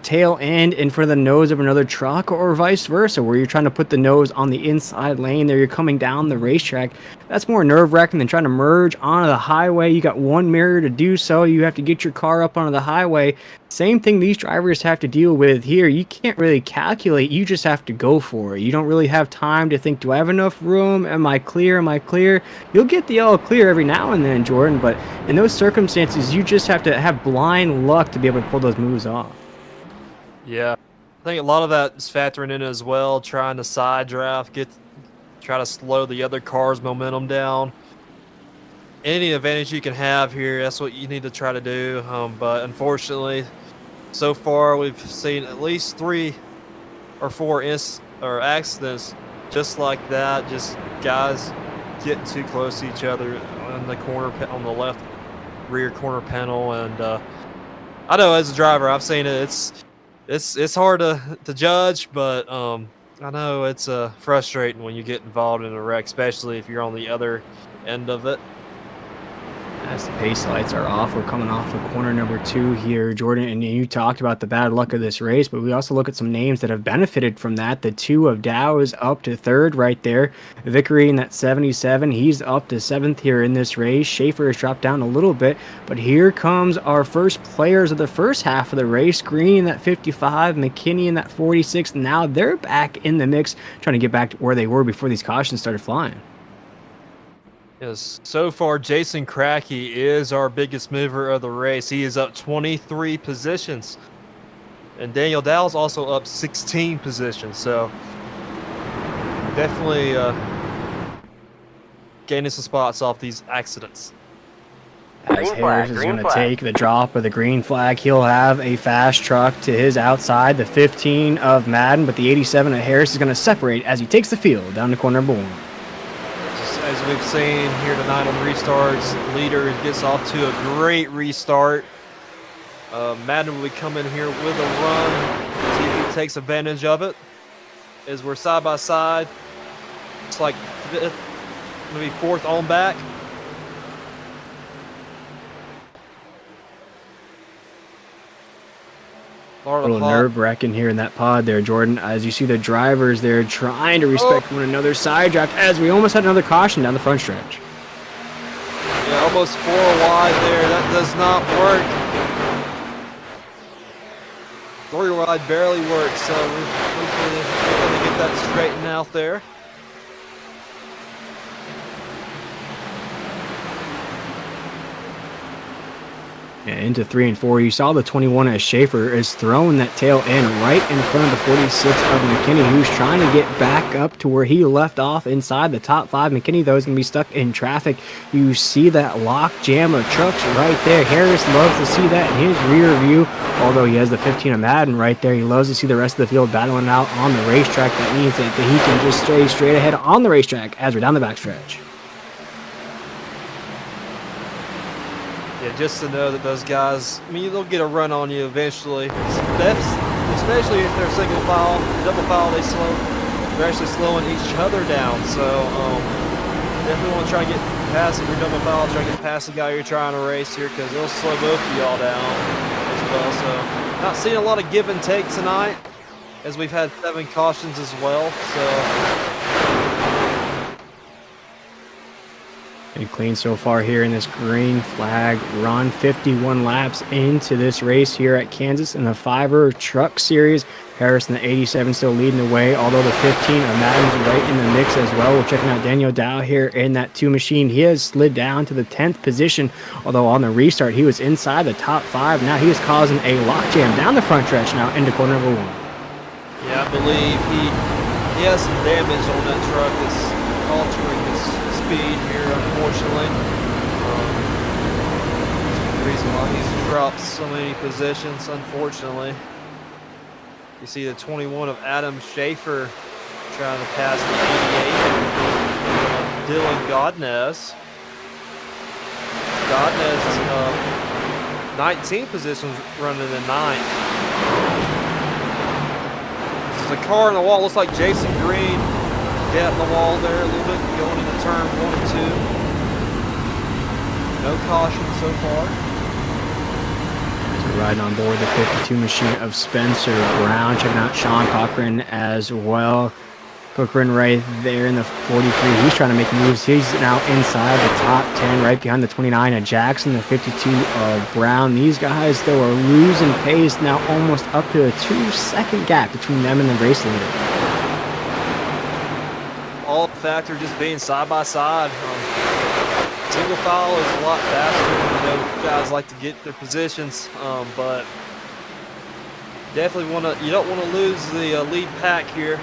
Speaker 2: tail end in front of the nose of another truck, or vice versa, where you're trying to put the nose on the inside lane there. You're coming down the racetrack. That's more nerve-wracking than trying to merge onto the highway. You got one mirror to do so. You have to get your car up onto the highway. Same thing these drivers have to deal with here. You can't really calculate. You just have to go for it. You don't really have time to think, do I have enough room? Am I clear? Am I clear? You'll get the all clear every now and then, Jordan, but in those circumstances, you just have to have blind luck to be able to pull those moves off.
Speaker 5: Yeah, I think a lot of that is factoring in as well, trying to side draft, try to slow the other car's momentum down. Any advantage you can have here, that's what you need to try to do. But unfortunately, so far we've seen at least 3 or 4 accidents just like that. Just guys getting too close to each other on the corner, on the left rear corner panel. And I know as a driver, I've seen it. It's hard to judge, but I know it's frustrating when you get involved in a wreck, especially if you're on the other end of it.
Speaker 2: As the pace lights are off, we're coming off of corner number 2 here, Jordan, and you talked about the bad luck of this race, but we also look at some names that have benefited from that. The 2 of Dow is up to 3rd right there. Vickery in that 77, he's up to 7th here in this race. Schaefer has dropped down a little bit, but here comes our first players of the first half of the race. Green in that 55, McKinney in that 46. Now they're back in the mix, trying to get back to where they were before these cautions started flying.
Speaker 5: Yes, so far Jason Crackey is our biggest mover of the race. He is up 23 positions. And Daniel Dow's also up 16 positions. So definitely gaining some spots off these accidents.
Speaker 2: As Harris is going to take the drop of the green flag, he'll have a fast truck to his outside, the 15 of Madden, but the 87 of Harris is going to separate as he takes the field down to corner number 1.
Speaker 5: As we've seen here tonight on restarts, leader gets off to a great restart. Madden will be coming here with a run. See if he takes advantage of it. As we're side by side, it's like 5th, maybe 4th on back.
Speaker 2: A little nerve-wracking here in that pod there, Jordan, as you see the drivers there trying to respect one another's side draft, as we almost had another caution down the front stretch.
Speaker 5: Yeah, almost 4 wide there. That does not work. 3 wide barely works, so we're going to get that straightened out there.
Speaker 2: Into 3 and 4, you saw the 21 as Schaefer is throwing that tail in right in front of the 46 of McKinney, who's trying to get back up to where he left off inside the top 5. McKinney, though, is going to be stuck in traffic. You see that lock jam of trucks right there. Harris loves to see that in his rear view, although he has the 15 of Madden right there. He loves to see the rest of the field battling out on the racetrack. That means that he can just stay straight ahead on the racetrack as we're down the backstretch.
Speaker 5: Yeah, just to know that those guys, I mean, they'll get a run on you eventually. Especially if they're single file, double file, they're actually slowing each other down. So definitely want to try and get past if you're double file, try to get past the guy you're trying to race here, because it'll slow both of y'all down as well. So not seeing a lot of give and take tonight, as we've had 7 cautions as well. So
Speaker 2: And clean so far here in this green flag run. 51 laps into this race here at Kansas in the Fiverr Truck Series. Harris in the 87 still leading the way, although the 15 of Madden's right in the mix as well. We're checking out Daniel Dow here in that 2 machine. He has slid down to the 10th position, although on the restart he was inside the top 5. Now he is causing a lockjam down the front stretch now into corner number 1.
Speaker 5: Yeah, I believe he has some damage on that truck that's altering his speed here, unfortunately. The reason why he's dropped so many positions, unfortunately. You see the 21 of Adam Schaefer trying to pass the 88 of Dylan Godnez. Godnez is in 19th position, running in 9th. This is a car in the wall. Looks like Jason Green got in the wall there a little bit, going into turn 1 and 2. No caution so far.
Speaker 2: Riding on board the 52 machine of Spencer Brown. Checking out Sean Cochran as well. Cochran right there in the 43. He's trying to make moves. He's now inside the top 10, right behind the 29 of Jackson, the 52 of Brown. These guys, though, are losing pace now, almost up to a 2-second gap between them and the race leader.
Speaker 5: All factor just being side by side. Single file is a lot faster. You know, guys like to get their positions, but definitely you don't want to lose the lead pack here.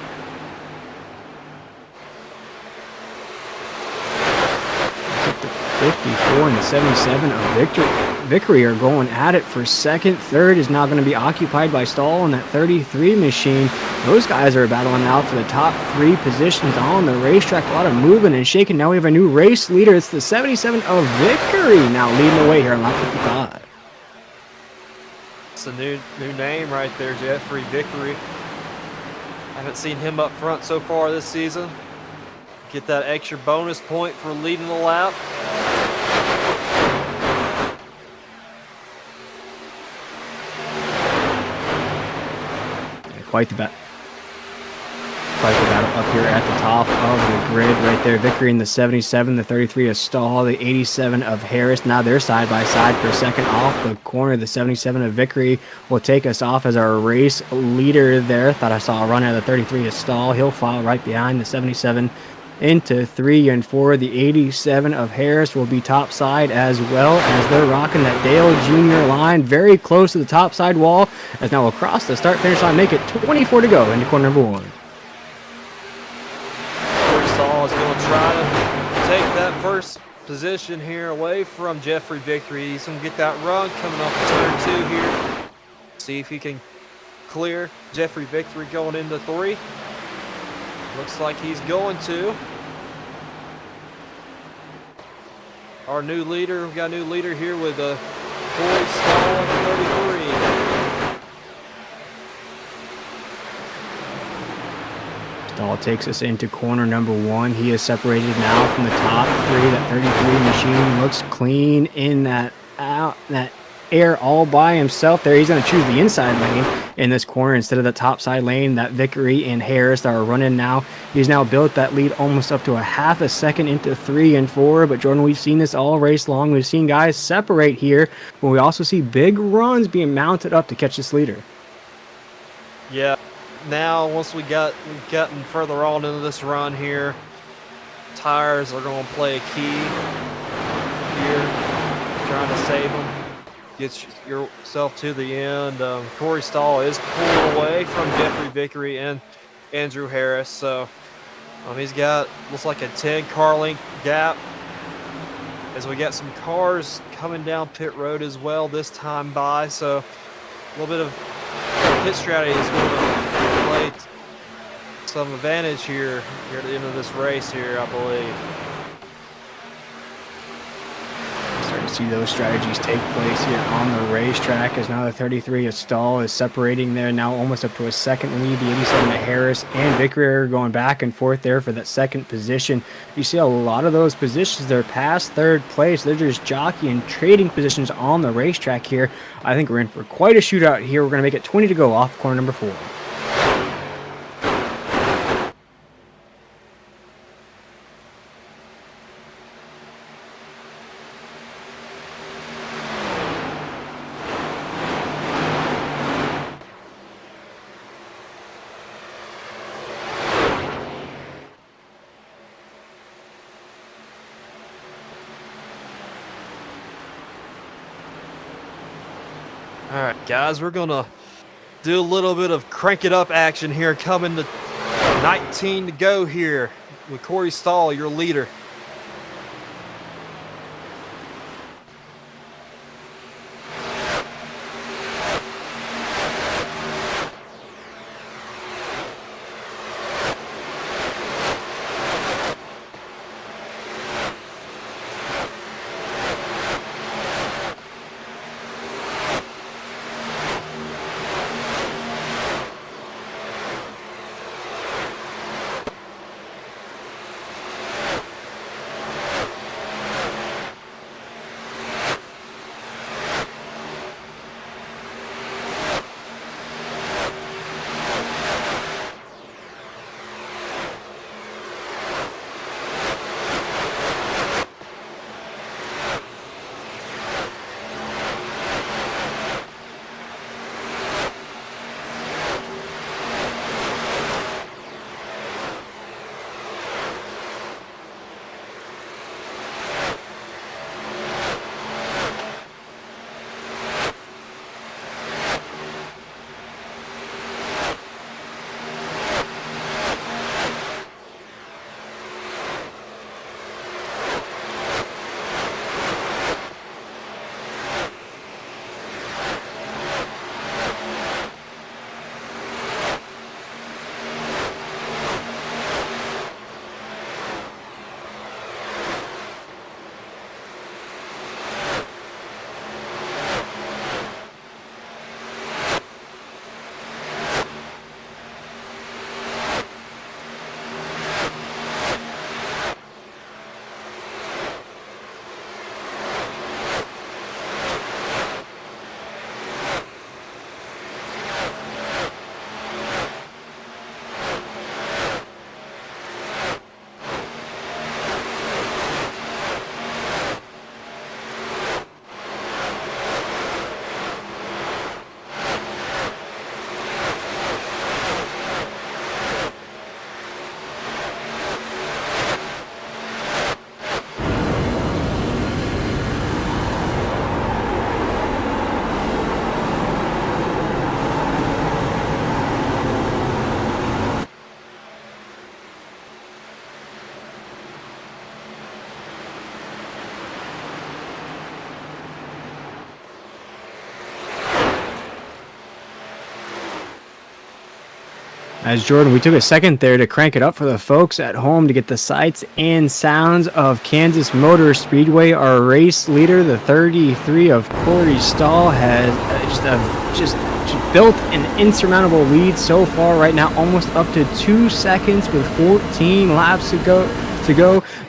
Speaker 2: The 54 and the 77 of Vickery are going at it for second. Third is now going to be occupied by Stahl in that 33 machine. Those guys are battling out for the top 3 positions on the racetrack. A lot of moving and shaking. Now we have a new race leader. It's the 77 of Vickery now leading the way here on lap 55.
Speaker 5: It's a new name right there, Jeffrey Vickery. Haven't seen him up front so far this season. Get that extra bonus point for leading the lap.
Speaker 2: Quite the battle up here at the top of the grid right there. Vickery in the 77, the 33 of Stahl, the 87 of Harris. Now they're side by side for second off the corner. The 77 of Vickery will take us off as our race leader there. Thought I saw a run out of the 33 of Stahl. He'll follow right behind the 77 into 3 and 4. The 87 of Harris will be top side as well, as they're rocking that Dale Jr. line very close to the top side wall, as now we'll cross the start finish line, make it 24 to go into corner number 1.
Speaker 5: Stahl is going to try to take that first position here away from Jeffrey Vickery. He's going to get that run coming off of turn 2 here. See if he can clear Jeffrey Vickery going into 3. Looks like he's going to. Our new leader, we got a new leader here with Corey Stahl at 33.
Speaker 2: Stahl takes us into corner number 1. He is separated now from the top 3. That 33 machine looks clean in that air all by himself there. He's going to choose the inside lane in this corner instead of the top side lane that Vickery and Harris are running now. He's now built that lead almost up to a half a second into 3 and 4. But Jordan, we've seen this all race long. We've seen guys separate here, but we also see big runs being mounted up to catch this leader.
Speaker 5: Yeah. Now, once we've gotten further on into this run here, tires are going to play a key here, trying to save them. Get yourself to the end. Corey Stahl is pulled away from Jeffrey Vickery and Andrew Harris, so he's got, looks like a 10 car length gap, as we got some cars coming down pit road as well this time by, so a little bit of pit strategy is going to play some advantage here at the end of this race here, I believe.
Speaker 2: Starting to see those strategies take place here on the racetrack, as now the 33 of Stahl is separating there, now almost up to a second lead. The 87 of Harris and Vickery are going back and forth there for that second position. You see a lot of those positions, they're past third place. They're just jockeying, trading positions on the racetrack here. I think we're in for quite a shootout here. We're going to make it 20 to go off corner number 4.
Speaker 5: All right, guys, we're going to do a little bit of crank it up action here, coming to 19 to go here with Corey Stahl, your leader.
Speaker 2: As Jordan, we took a second there to crank it up for the folks at home to get the sights and sounds of Kansas Motor Speedway. Our race leader, the 33 of Corey Stahl, has just built an insurmountable lead so far right now, almost up to 2 seconds with 14 laps to go.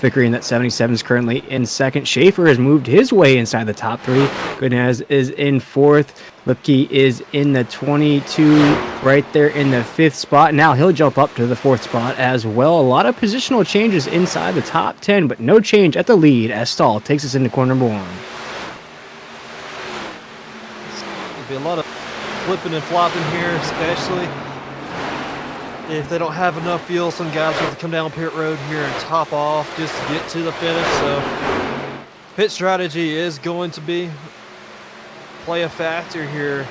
Speaker 2: Vickery in that 77 is currently in second. Schaefer has moved his way inside the top three. Goodness is in fourth. Lipke is in the 22, right there in the fifth spot. Now he'll jump up to the fourth spot as well. A lot of positional changes inside the top 10, but no change at the lead as Stahl takes us into corner number one.
Speaker 5: There'll be a lot of flipping and flopping here, especially if they don't have enough fuel. Some guys have to come down pit road here and top off just to get to the finish. So pit strategy is going to play a factor here.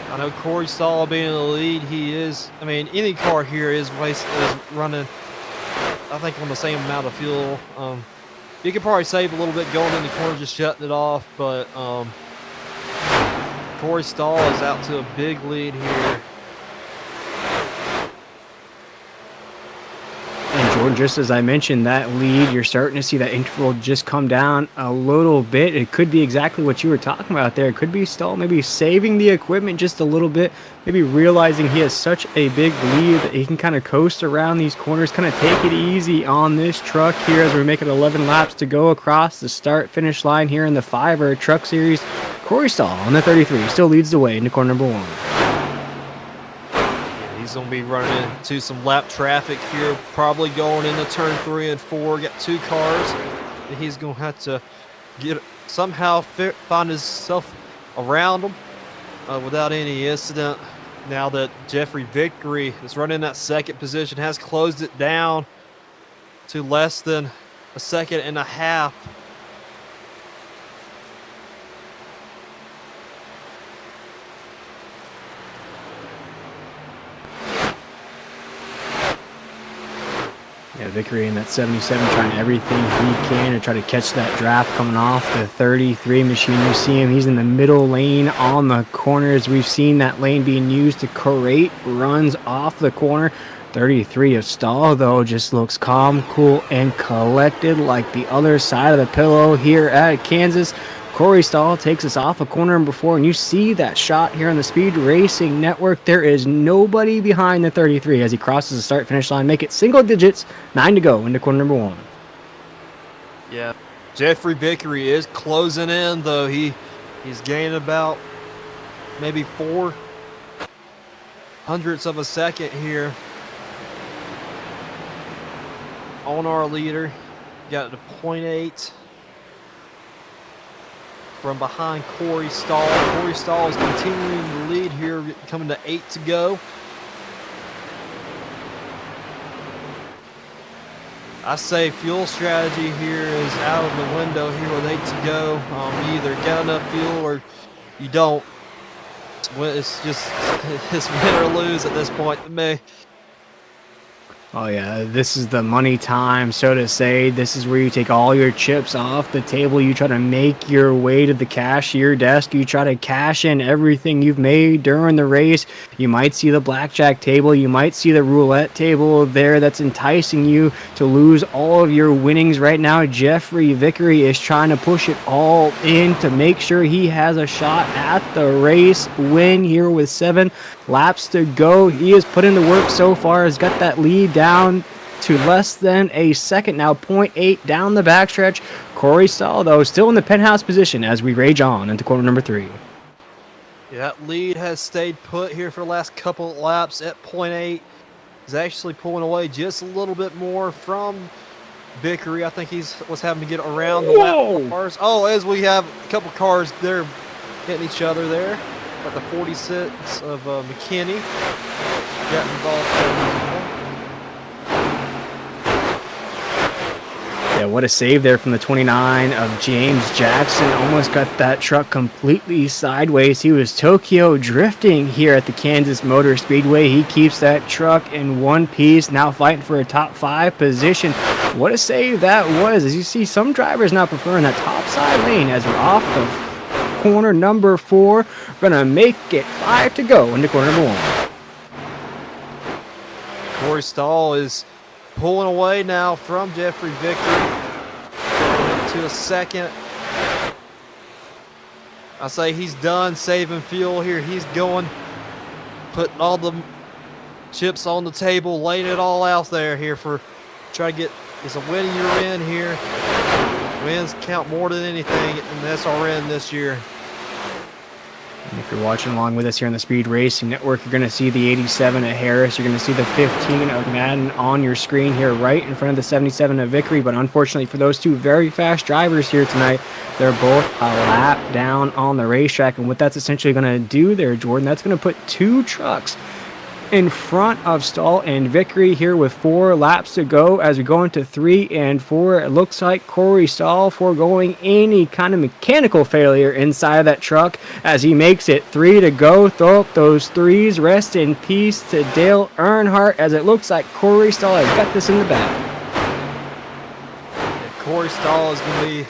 Speaker 5: I know Corey Stahl being in the lead, he is. I mean, any car here is running, I think, on the same amount of fuel. You could probably save a little bit going in the corner, just shutting it off, but Corey Stahl is out to a big lead here.
Speaker 2: And Jordan, just as I mentioned, that lead, you're starting to see that interval just come down a little bit. It could be exactly what you were talking about there. It could be Stahl maybe saving the equipment just a little bit, maybe realizing he has such a big lead that he can kind of coast around these corners, kind of take it easy on this truck here as we're making 11 laps to go across the start-finish line here in the Fiverr Truck Series. Corey Stahl on the 33 still leads the way into corner number one.
Speaker 5: He's going to be running into some lap traffic here, probably going into turn 3 and 4. Got two cars, and he's going to have to somehow find himself around them without any incident. Now that Jeffrey Vickery is running that second position, has closed it down to less than a second and a half.
Speaker 2: Vickery in that 77 trying everything he can to try to catch that draft coming off the 33 machine. You see him, he's in the middle lane on the corners. We've seen that lane being used to create runs off the corner. 33 of Stahl, though, just looks calm, cool, and collected like the other side of the pillow here at Kansas. Corey Stahl takes us off a corner number 4, and you see that shot here on the Speed Racing Network. There is nobody behind the 33 as he crosses the start-finish line. Make it single digits, 9 to go into corner number 1.
Speaker 5: Yeah, Jeffrey Vickery is closing in, though. He's gaining about maybe 4 hundredths of a second here on our leader. Got to 0.8 from behind Corey Stahl. Corey Stahl is continuing to lead here, coming to 8 to go. I say fuel strategy here is out of the window here with 8 to go. You either get enough fuel or you don't. It's just it's win or lose at this point to me.
Speaker 2: Oh yeah, this is the money time, so to say. This is where you take all your chips off the table. You try to make your way to the cashier desk. You try to cash in everything you've made during the race. You might see the blackjack table. You might see the roulette table there that's enticing you to lose all of your winnings right now. Jeffrey Vickery is trying to push it all in to make sure he has a shot at the race win here with 7 laps to go. He has put in the work so far, has got that lead down to less than a second now, 0.8 down the backstretch. Corey Stahl, though, still in the penthouse position as we rage on into corner number 3.
Speaker 5: Yeah, that lead has stayed put here for the last couple of laps at 0.8. He's actually pulling away just a little bit more from Vickery. I think he's was having to get around the lap cars. Oh, as we have a couple cars there hitting each other there. Got the 46 of McKinney got involved.
Speaker 2: Yeah, what a save there from the 29 of James Jackson. Almost got that truck completely sideways. He was Tokyo drifting here at the Kansas Motor Speedway. He keeps that truck in one piece, now fighting for a top 5 position. What a save that was. As you see, some drivers now preferring that top side lane as we're off the corner number 4. We're going to make it 5 to go into corner number 1.
Speaker 5: Corey Stahl is pulling away now from Jeffrey Vickery to a second. I say he's done saving fuel here. He's going, putting all the chips on the table, laying it all out there here for try to get it's a win you're in here. Wins count more than anything in the SRN this year.
Speaker 2: And if you're watching along with us here on the Speed Racing Network, you're going to see the 87 of Harris. You're going to see the 15 of Madden on your screen here right in front of the 77 of Vickery. But unfortunately for those two very fast drivers here tonight, they're both a lap down on the racetrack. And what that's essentially going to do there, Jordan, that's going to put 2 trucks in front of Stahl and Vickery here with 4 laps to go as we go into 3 and 4. It looks like Corey Stahl foregoing any kind of mechanical failure inside of that truck as he makes it 3 to go. Throw up those 3s. Rest in peace to Dale Earnhardt as it looks like Corey Stahl has got this in the bag.
Speaker 5: Corey Stahl is going to be,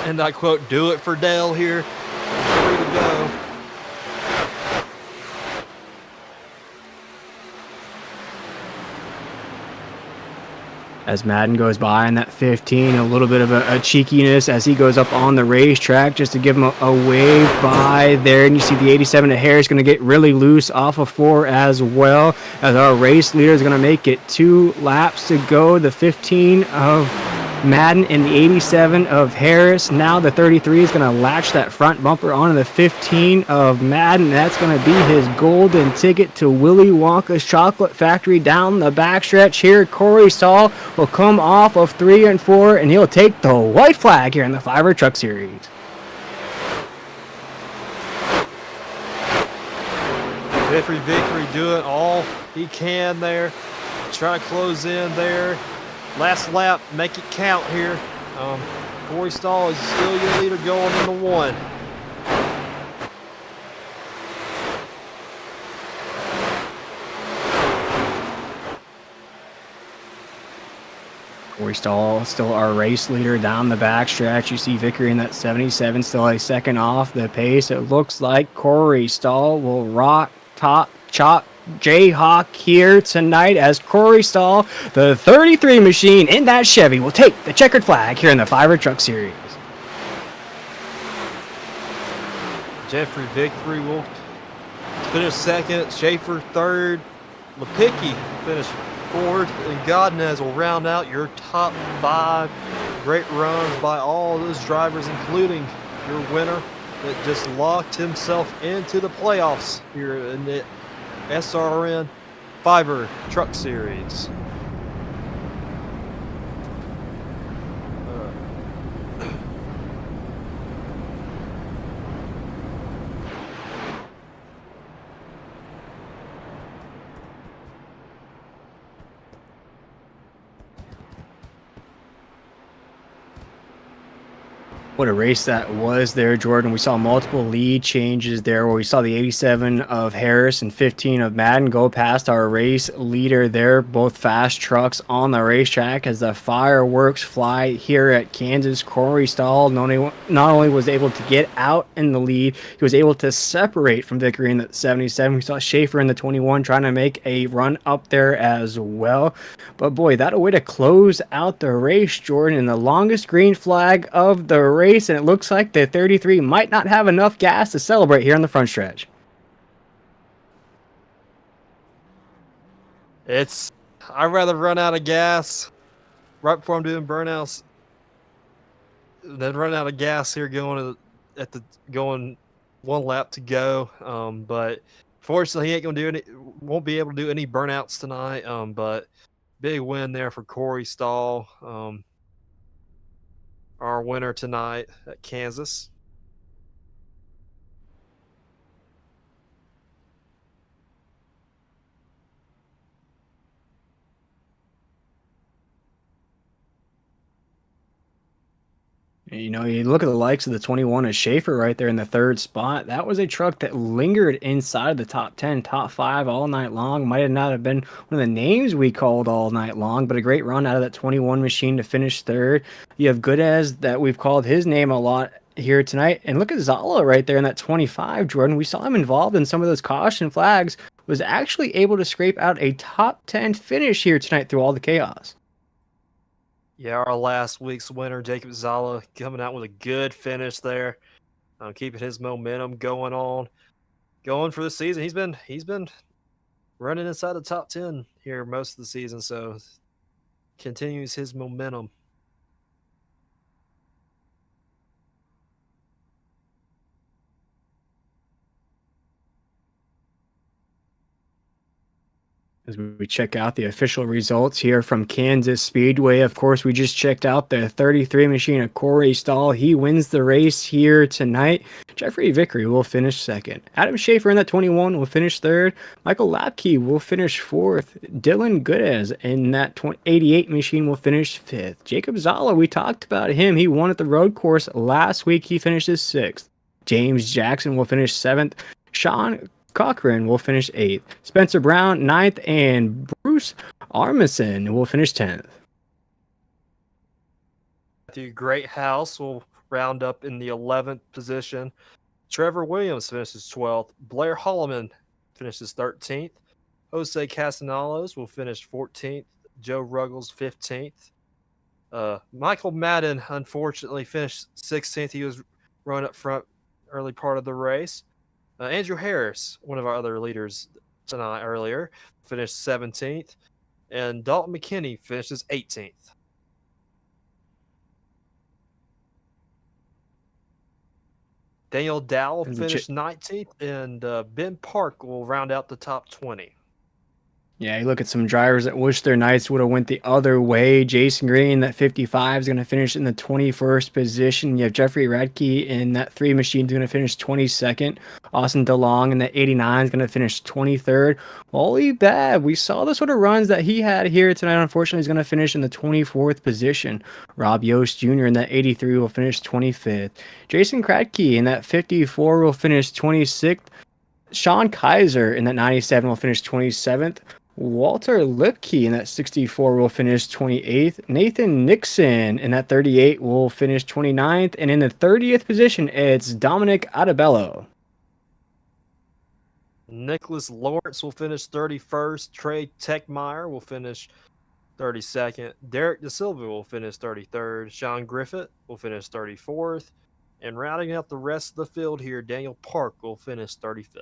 Speaker 5: and I quote, do it for Dale here. 3 to go.
Speaker 2: As Madden goes by in that 15, a little bit of a cheekiness as he goes up on the racetrack just to give him a wave by there. And you see the 87 of Harris going to get really loose off of 4 as well as our race leader is going to make it 2 laps to go. The 15 of Madden and the 87 of Harris. Now the 33 is going to latch that front bumper onto the 15 of Madden. That's going to be his golden ticket to Willy Wonka's Chocolate Factory down the backstretch here. Corey Stahl will come off of 3 and 4, and he'll take the white flag here in the Fiverr Truck Series.
Speaker 5: Jeffrey Vickery doing all he can there. Trying to close in there. Last lap, make it count here. Corey Stahl is still your leader going into 1.
Speaker 2: Corey Stahl still our race leader down the backstretch. You see Vickery in that 77 still a second off the pace. It looks like Corey Stahl will rock, top, chop, Jayhawk here tonight as Corey Stahl, the 33 machine in that Chevy, will take the checkered flag here in the Fiverr Truck Series.
Speaker 5: Jeffrey Victory will finish second. Schaefer third. Lipicki finished fourth. And Godinez will round out your top 5. Great runs by all those drivers, including your winner that just locked himself into the playoffs here in the SRN Fiverr Truck Series.
Speaker 2: What a race that was there, Jordan. We saw multiple lead changes there where we saw the 87 of Harris and 15 of Madden go past our race leader there. Both fast trucks on the racetrack as the fireworks fly here at Kansas. Corey Stahl not only was able to get out in the lead, he was able to separate from Vickery in the 77. We saw Schaefer in the 21 trying to make a run up there as well. But boy, that a way to close out the race, Jordan, and the longest green flag of the race. And it looks like the 33 might not have enough gas to celebrate here on the front stretch.
Speaker 5: I'd rather run out of gas right before I'm doing burnouts than run out of gas here going one lap to go. But fortunately, he won't be able to do any burnouts tonight. But big win there for Corey Stahl. Our winner tonight at Kansas.
Speaker 2: You know, you look at the likes of the 21 of Schaefer right there in the third spot. That was a truck that lingered inside of the top 10, top 5 all night long. Might have not have been one of the names we called all night long, but a great run out of that 21 machine to finish third. You have Goodez that we've called his name a lot here tonight. And look at Zala right there in that 25, Jordan. We saw him involved in some of those caution flags, was actually able to scrape out a top 10 finish here tonight through all the chaos.
Speaker 5: Yeah, our last week's winner, Jacob Zala, coming out with a good finish there, keeping his momentum going for the season. He's been running inside the top 10 here most of the season, so continues his momentum.
Speaker 2: As we check out the official results here from Kansas Speedway, of course, we just checked out the 33 machine of Corey Stahl. He wins the race here tonight. Jeffrey Vickery will finish second. Adam Schaefer in that 21 will finish third. Michael Lapke will finish fourth. Dylan Goodez in that 88 machine will finish fifth. Jacob Zala, we talked about him. He won at the road course last week. He finishes sixth. James Jackson will finish seventh. Sean Cochran will finish 8th. Spencer Brown, 9th. And Bruce Armisen will finish 10th.
Speaker 5: Matthew Greathouse will round up in the 11th position. Trevor Williams finishes 12th. Blair Holloman finishes 13th. Jose Castellanos will finish 14th. Joe Ruggles 15th. Michael Madden, unfortunately, finished 16th. He was running up front early part of the race. Andrew Harris, one of our other leaders tonight earlier, finished 17th. And Dalton McKinney finishes 18th. Daniel Dowell finished 19th. And Ben Park will round out the top 20.
Speaker 2: Yeah, you look at some drivers that wish their nights would have went the other way. Jason Green, that 55, is going to finish in the 21st position. You have Jeffrey Radke in that 3 machine, is going to finish 22nd. Austin DeLong in that 89 is going to finish 23rd. Wally Babb, we saw the sort of runs that he had here tonight. Unfortunately, he's going to finish in the 24th position. Rob Yost Jr. in that 83 will finish 25th. Jason Kratke in that 54 will finish 26th. Sean Kaiser in that 97 will finish 27th. Walter Lipke in that 64 will finish 28th. Nathan Nixon in that 38 will finish 29th. And in the 30th position, it's Dominic Adabello.
Speaker 5: Nicholas Lawrence will finish 31st. Trey Techmeyer will finish 32nd. Derek De Silva will finish 33rd. Sean Griffith will finish 34th. And rounding out the rest of the field here, Daniel Park will finish 35th.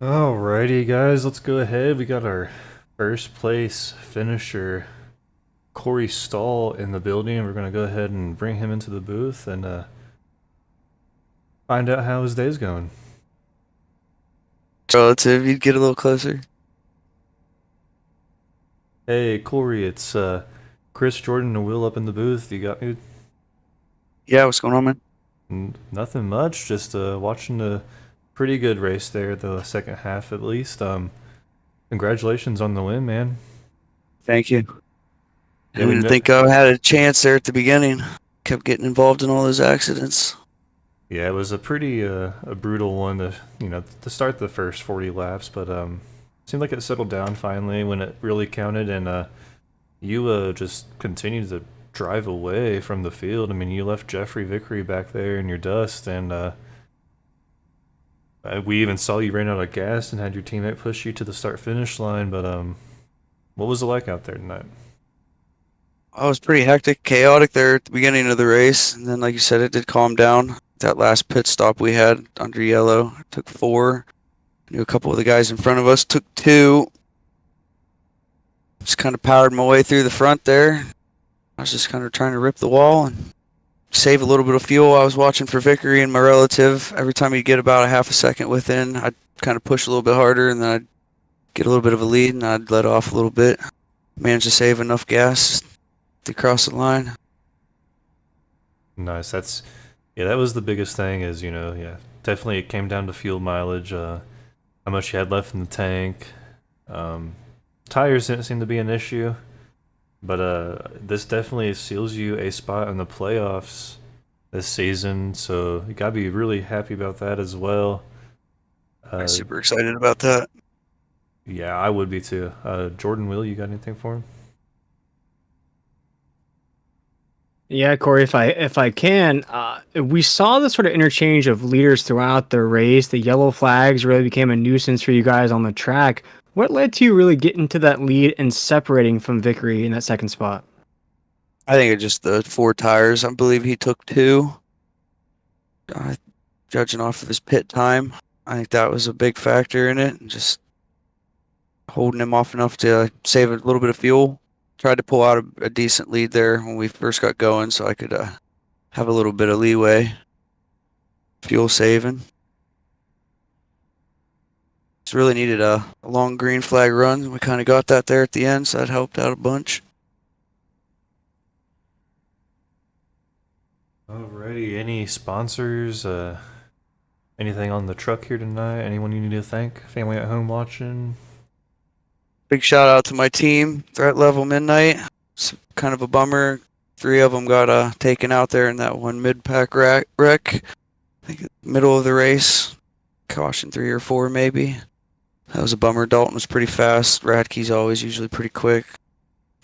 Speaker 3: Alrighty, guys, let's go ahead. We got our first place finisher, Corey Stahl, in the building. We're gonna go ahead and bring him into the booth and find out how his day's going.
Speaker 6: Relative, you'd get a little closer.
Speaker 3: Hey, Corey, it's Chris, Jordan, and Will up in the booth. You got me?
Speaker 6: Yeah, what's going on, man?
Speaker 3: Nothing much. Just watching a pretty good race there, the second half at least. Congratulations on the win, man.
Speaker 6: Thank you.
Speaker 3: Yeah,
Speaker 6: I
Speaker 3: we
Speaker 6: didn't
Speaker 3: kno-
Speaker 6: think I had a chance there at the beginning. Kept getting involved in all those accidents.
Speaker 3: Yeah, it was a pretty a brutal one to to start the first 40 laps, but seemed like it settled down finally when it really counted, and you just continued to drive away from the field. I mean, you left Jeffrey Vickery back there in your dust, and we even saw you ran out of gas and had your teammate push you to the start finish line. But what was it like out there tonight?
Speaker 6: I was pretty hectic, chaotic there at the beginning of the race, and then, like you said, it did calm down. That last pit stop we had under yellow took 4. I knew a couple of the guys in front of us took 2. Just kind of powered my way through the front there. I was just kind of trying to rip the wall and save a little bit of fuel. I was watching for Vickery and my relative. Every time he'd get about a half a second within, I'd kind of push a little bit harder, and then I'd get a little bit of a lead, and I'd let off a little bit. Managed to save enough gas to cross the line.
Speaker 3: Nice. That was the biggest thing. Is definitely it came down to fuel mileage, how much you had left in the tank. Tires didn't seem to be an issue, but this definitely seals you a spot in the playoffs this season. So you gotta be really happy about that as well.
Speaker 6: I'm super excited about that.
Speaker 3: Yeah, I would be too. Jordan, Will, you got anything for him?
Speaker 2: Yeah, Corey, if I can, we saw the sort of interchange of leaders throughout the race. The yellow flags really became a nuisance for you guys on the track. What led to you really getting to that lead and separating from Vickery in that second spot?
Speaker 6: I think it's just the 4 tires. I believe he took 2. Judging off of his pit time, I think that was a big factor in it. And just holding him off enough to save a little bit of fuel. Tried to pull out a decent lead there when we first got going, so I could have a little bit of leeway. Fuel saving. Just really needed a long green flag run. We kind of got that there at the end, so that helped out a bunch.
Speaker 3: Alrighty, any sponsors? Anything on the truck here tonight? Anyone you need to thank? Family at home watching?
Speaker 6: Big shout out to my team, Threat Level Midnight. It's kind of a bummer. 3 of them got taken out there in that one mid-pack wreck. I think middle of the race. Caution 3 or 4 maybe. That was a bummer. Dalton was pretty fast. Radke's always usually pretty quick.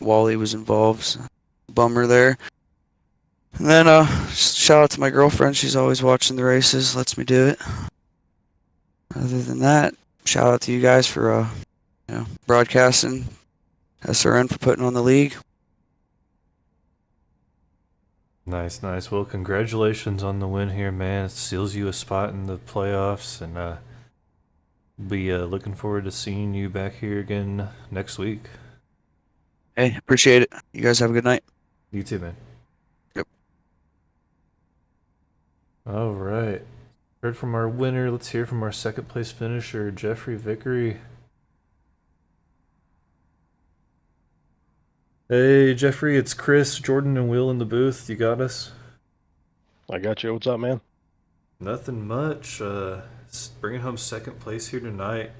Speaker 6: Wally was involved. So bummer there. And then shout out to my girlfriend. She's always watching the races. Lets me do it. Other than that, shout out to you guys for broadcasting, SRN for putting on the league.
Speaker 3: Nice. Well, congratulations on the win here, man. It seals you a spot in the playoffs, and be looking forward to seeing you back here again next week.
Speaker 6: Hey, appreciate it. You guys have a good night.
Speaker 3: You too, man.
Speaker 6: Yep.
Speaker 3: All right. Heard from our winner. Let's hear from our second place finisher, Jeffrey Vickery. Hey, Jeffrey, it's Chris, Jordan, and Will in the booth. You got us?
Speaker 7: I got you. What's up, man?
Speaker 3: Nothing much. Bringing home second place here tonight.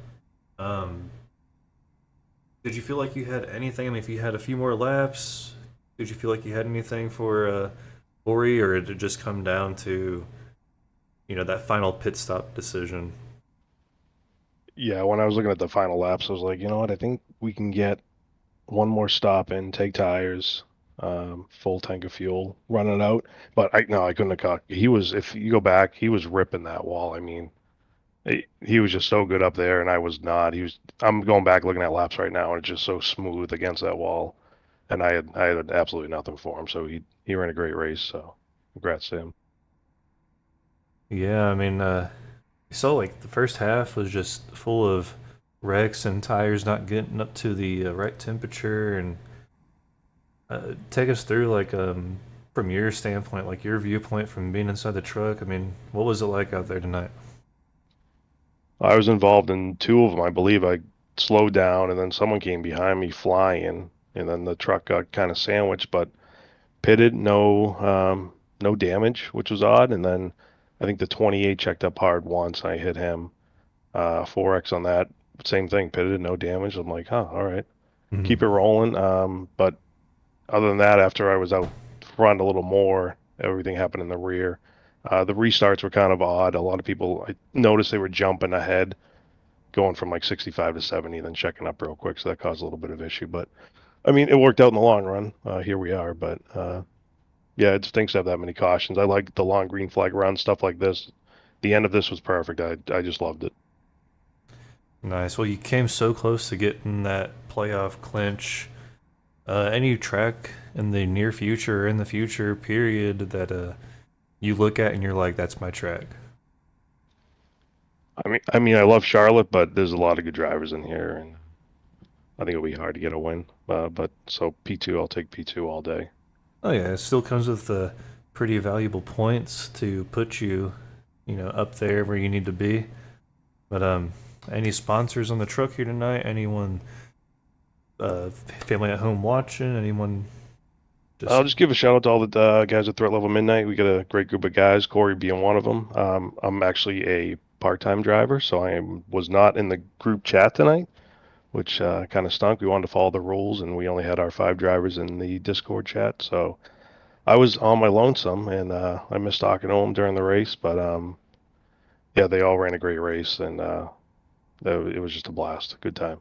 Speaker 3: Did you feel like you had anything? I mean, if you had a few more laps, did you feel like you had anything for Corey, or did it just come down to, that final pit stop decision?
Speaker 7: Yeah, when I was looking at the final laps, I was like, you know what? I think we can get one more stop in, take tires, full tank of fuel, run it out. But I couldn't have caught. He was, if you go back, he was ripping that wall. I mean, he was just so good up there, and I was not. I'm going back looking at laps right now, and it's just so smooth against that wall. And I had absolutely nothing for him. So he ran a great race. So congrats to him.
Speaker 3: Yeah, I mean, you saw like the first half was just full of wrecks and tires not getting up to the right temperature. And take us through, like, from your standpoint, like your viewpoint from being inside the truck. I mean, what was it like out there tonight?
Speaker 7: I was involved in two of them. I believe I slowed down, and then someone came behind me flying, and then the truck got kind of sandwiched, but pitted, no damage, which was odd. And then I think the 28 checked up hard once. I hit him, 4x on that. Same thing, pitted, no damage. I'm like, huh, all right,
Speaker 3: Mhm.
Speaker 7: keep it rolling. But other than that, after I was out front a little more, everything happened in the rear. The restarts were kind of odd. A lot of people, I noticed they were jumping ahead, going from like 65 to 70, then checking up real quick. So that caused a little bit of issue. But I mean, it worked out in the long run. Here we are. But yeah, it stinks to have that many cautions. I like the long green flag run, stuff like this. The end of this was perfect. I just loved it.
Speaker 3: Nice. Well, you came so close to getting that playoff clinch. Any track in the near future or in the future period that you look at and you're like, that's my track?
Speaker 7: I mean, I love Charlotte, but there's a lot of good drivers in here, and I think it'll be hard to get a win. But so P2, I'll take P2 all day.
Speaker 3: Oh yeah, it still comes with pretty valuable points to put you, up there where you need to be. But any sponsors on the truck here tonight? Anyone, family at home watching? Anyone?
Speaker 7: I'll just give a shout out to all the guys at Threat Level Midnight. We got a great group of guys, Corey being one of them. I'm actually a part-time driver, so was not in the group chat tonight, which kind of stunk. We wanted to follow the rules, and we only had our 5 drivers in the Discord chat. So I was on my lonesome, and I missed talking to them during the race. But yeah, they all ran a great race, and it was just a blast. Good time.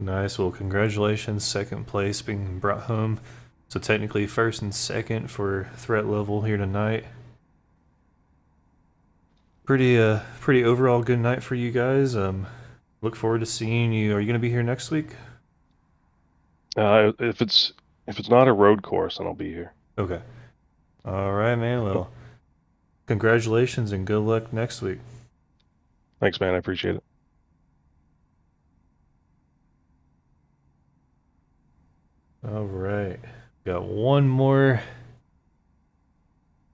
Speaker 3: Nice. Well, congratulations, second place being brought home. So technically first and second for threat level here tonight. Pretty overall good night for you guys. Look forward to seeing you. Are you gonna be here next week?
Speaker 7: If it's not a road course, then I'll be here.
Speaker 3: Okay. All right, man. Well, congratulations and good luck next week.
Speaker 7: Thanks, man. I appreciate it.
Speaker 3: All right. Got one more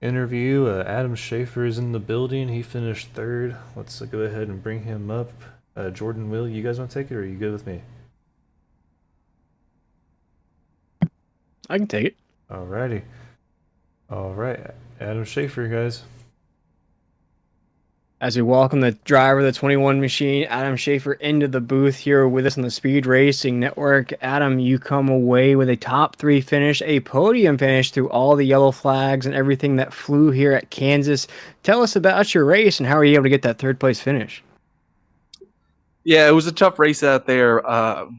Speaker 3: interview. Adam Schaefer is in the building. He finished third. Let's go ahead and bring him up. Jordan, Will, you guys want to take it, or are you good with me?
Speaker 2: I can take it.
Speaker 3: Alrighty. All right, Adam Schaefer, guys.
Speaker 2: As we welcome the driver of the 21 machine, Adam Schaefer, into the booth here with us on the Speed Racing Network. Adam, you come away with a top 3 finish, a podium finish through all the yellow flags and everything that flew here at Kansas. Tell us about your race and how were you able to get that 3rd place finish?
Speaker 8: Yeah, it was a tough race out there.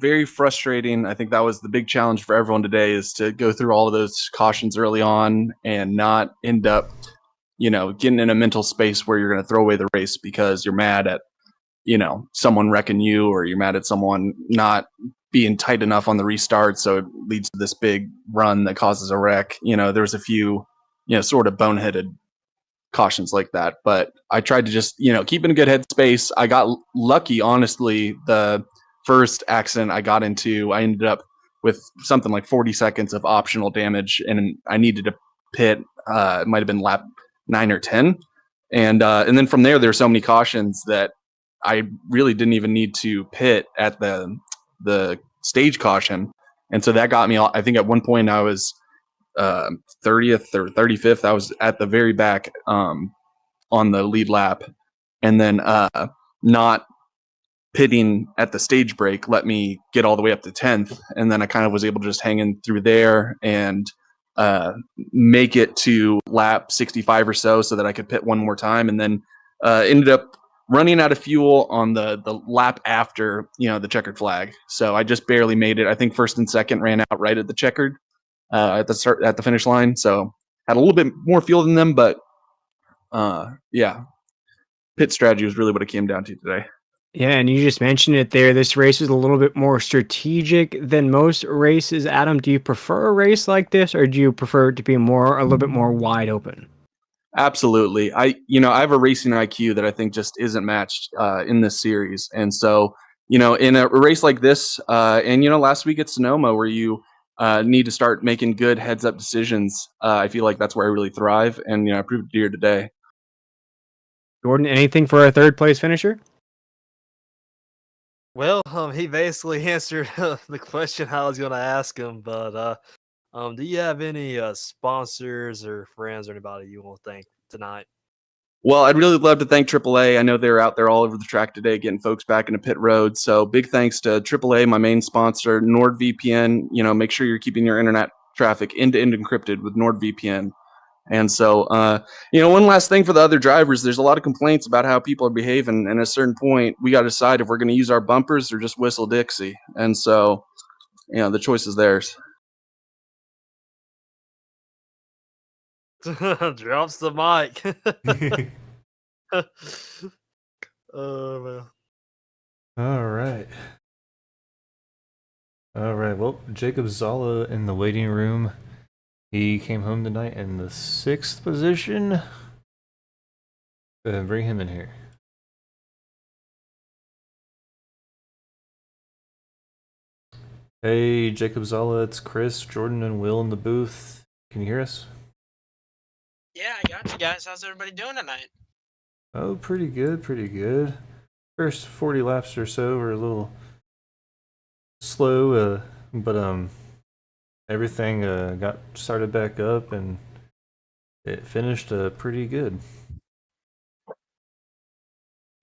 Speaker 8: Very frustrating. I think that was the big challenge for everyone today, is to go through all of those cautions early on and not end up getting in a mental space where you're going to throw away the race because you're mad at, someone wrecking you, or you're mad at someone not being tight enough on the restart. So it leads to this big run that causes a wreck. There's a few, sort of boneheaded cautions like that, but I tried to just, keep in a good headspace. I got lucky, honestly. The first accident I got into, I ended up with something like 40 seconds of optional damage, and I needed to pit. It might have been lap 9 or 10, and then from there were so many cautions that I really didn't even need to pit at the stage caution, and so that got me. I think at one point I was 30th or 35th. I was at the very back on the lead lap, and then not pitting at the stage break let me get all the way up to 10th, and then I kind of was able to just hang in through there and make it to lap 65 or so that I could pit one more time, and then ended up running out of fuel on the lap after the checkered flag. So I just barely made it. I think first and second ran out right at the checkered at the finish line. So had a little bit more fuel than them, but yeah, pit strategy was really what it came down to today.
Speaker 2: Yeah, and you just mentioned it there. This race was a little bit more strategic than most races. Adam, do you prefer a race like this, or do you prefer it to be a little bit more wide open?
Speaker 8: Absolutely. I have a racing IQ that I think just isn't matched in this series. And so, in a race like this, and last week at Sonoma, where you need to start making good heads up decisions, I feel like that's where I really thrive. And, I proved it here today.
Speaker 2: Jordan, anything for a third place finisher?
Speaker 5: Well, he basically answered the question I was going to ask him, but do you have any sponsors or friends or anybody you want to thank tonight?
Speaker 8: Well, I'd really love to thank AAA. I know they're out there all over the track today getting folks back into pit road. So big thanks to AAA, my main sponsor, NordVPN. Make sure you're keeping your internet traffic end-to-end encrypted with NordVPN. And so, one last thing for the other drivers, there's a lot of complaints about how people are behaving. And at a certain point, we got to decide if we're going to use our bumpers or just whistle Dixie. And so, the choice is theirs.
Speaker 5: Drops the mic. Oh, man.
Speaker 3: All right. Well, Jacob Zala in the waiting room. He came home tonight in the 6th position. Go ahead and bring him in here. Hey, Jacob Zala, it's Chris, Jordan, and Will in the booth. Can you hear us?
Speaker 9: Yeah, I got you guys. How's everybody doing tonight?
Speaker 3: Oh, pretty good. First 40 laps or so were a little slow, but everything got started back up and it finished pretty good.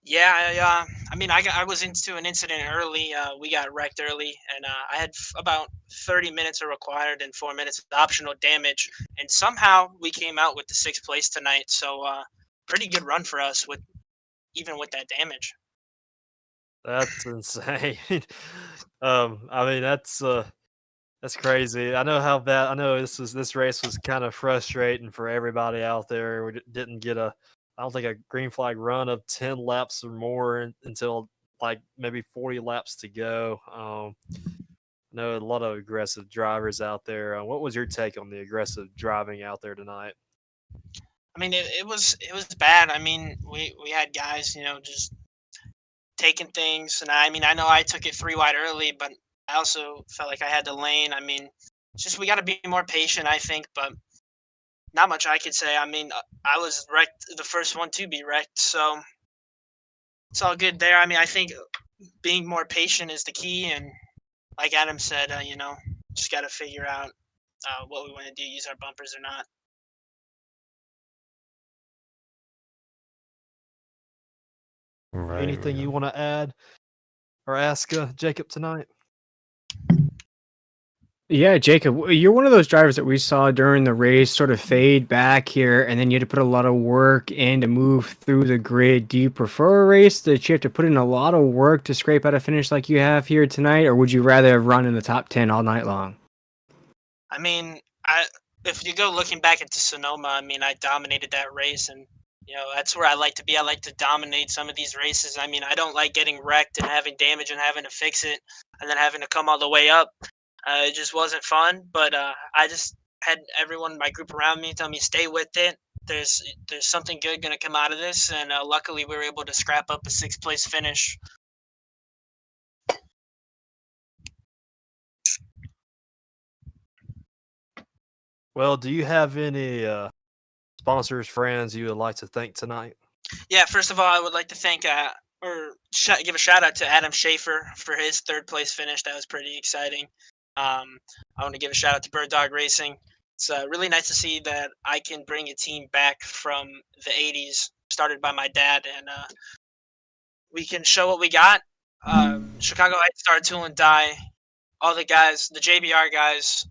Speaker 9: Yeah, I mean, I was into an incident early. We got wrecked early, and I had about 30 minutes are required and 4 minutes of optional damage, and somehow we came out with the 6th place tonight. So, pretty good run for us even with that damage.
Speaker 5: That's insane. I mean, that's crazy. I know how bad. I know this race was kind of frustrating for everybody out there. We didn't get I don't think a green flag run of 10 laps or more until like maybe 40 laps to go. I know a lot of aggressive drivers out there. What was your take on the aggressive driving out there tonight?
Speaker 9: I mean, it was bad. I mean, we had guys, just taking things, and I mean, I know I took it 3 wide early, but I also felt like I had the lane. I mean, it's just we got to be more patient, I think, but not much I could say. I mean, I was wrecked, the first one to be wrecked, so it's all good there. I mean, I think being more patient is the key, and like Adam said, just got to figure out what we want to do, use our bumpers or not.
Speaker 3: Right.
Speaker 5: Anything you want to add or ask Jacob tonight?
Speaker 2: Yeah, Jacob, you're one of those drivers that we saw during the race sort of fade back here, and then you had to put a lot of work in to move through the grid. Do you prefer a race that you have to put in a lot of work to scrape out a finish like you have here tonight, or would you rather have run in the top 10 all night long?
Speaker 9: I mean, if you go looking back into Sonoma, I mean, I dominated that race, and that's where I like to be. I like to dominate some of these races. I mean, I don't like getting wrecked and having damage and having to fix it, and then having to come all the way up. It just wasn't fun, but I just had everyone in my group around me tell me stay with it. There's something good going to come out of this, and luckily we were able to scrap up a 6th place finish.
Speaker 5: Well, do you have any sponsors, friends you would like to thank tonight?
Speaker 9: Yeah, first of all, I would like to thank give a shout out to Adam Schaefer for his 3rd place finish. That was pretty exciting. I want to give a shout out to Bird Dog Racing. It's really nice to see that I can bring a team back from the 80s, started by my dad, and we can show what we got. Chicago Heights, Star Tool and Die, all the guys, the JBR guys,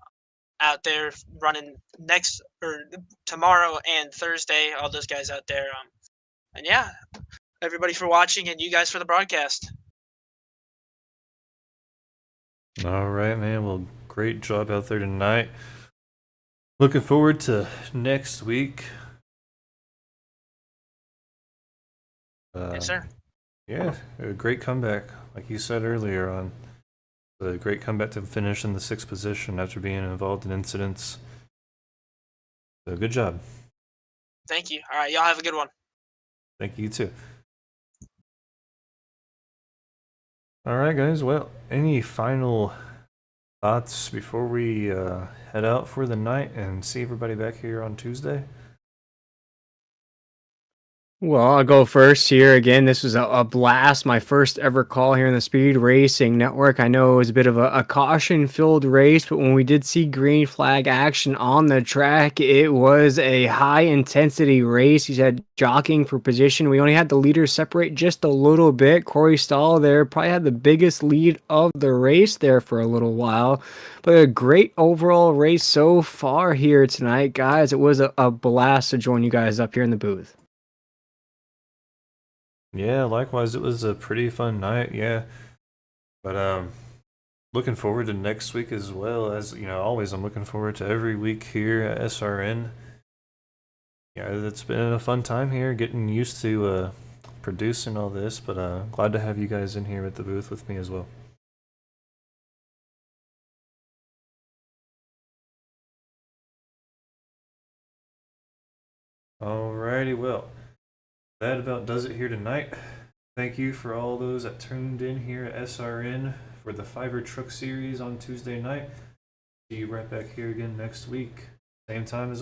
Speaker 9: out there running next or tomorrow and Thursday. All those guys out there. And yeah, everybody for watching and you guys for the broadcast.
Speaker 3: All right, man. Well, great job out there tonight. Looking forward to next week.
Speaker 9: Yes, sir.
Speaker 3: Yeah, a great comeback. Like you said earlier on, a great comeback to finish in the 6th position after being involved in incidents. So good job.
Speaker 9: Thank you. All right, y'all have a good one.
Speaker 3: Thank you too. All right, guys. Well, any final thoughts before we head out for the night and see everybody back here on Tuesday?
Speaker 2: Well, I'll go first here. Again, this was a blast. My first ever call here in the Speed Racing Network. I know it was a bit of a caution-filled race, but when we did see green flag action on the track, it was a high-intensity race. You had jockeying for position. We only had the leaders separate just a little bit. Corey Stahl there probably had the biggest lead of the race there for a little while. But a great overall race so far here tonight, guys. It was a blast to join you guys up here in the booth.
Speaker 3: Yeah, likewise, it was a pretty fun night. Yeah, but looking forward to next week as well. As you know, always I'm looking forward to every week here at SRN. Yeah, it's been a fun time here, getting used to producing all this. But glad to have you guys in here at the booth with me as well. Alrighty, well, that about does it here tonight. Thank you for all those that tuned in here at SRN for the Fiverr Truck Series on Tuesday night. See you right back here again next week. Same time as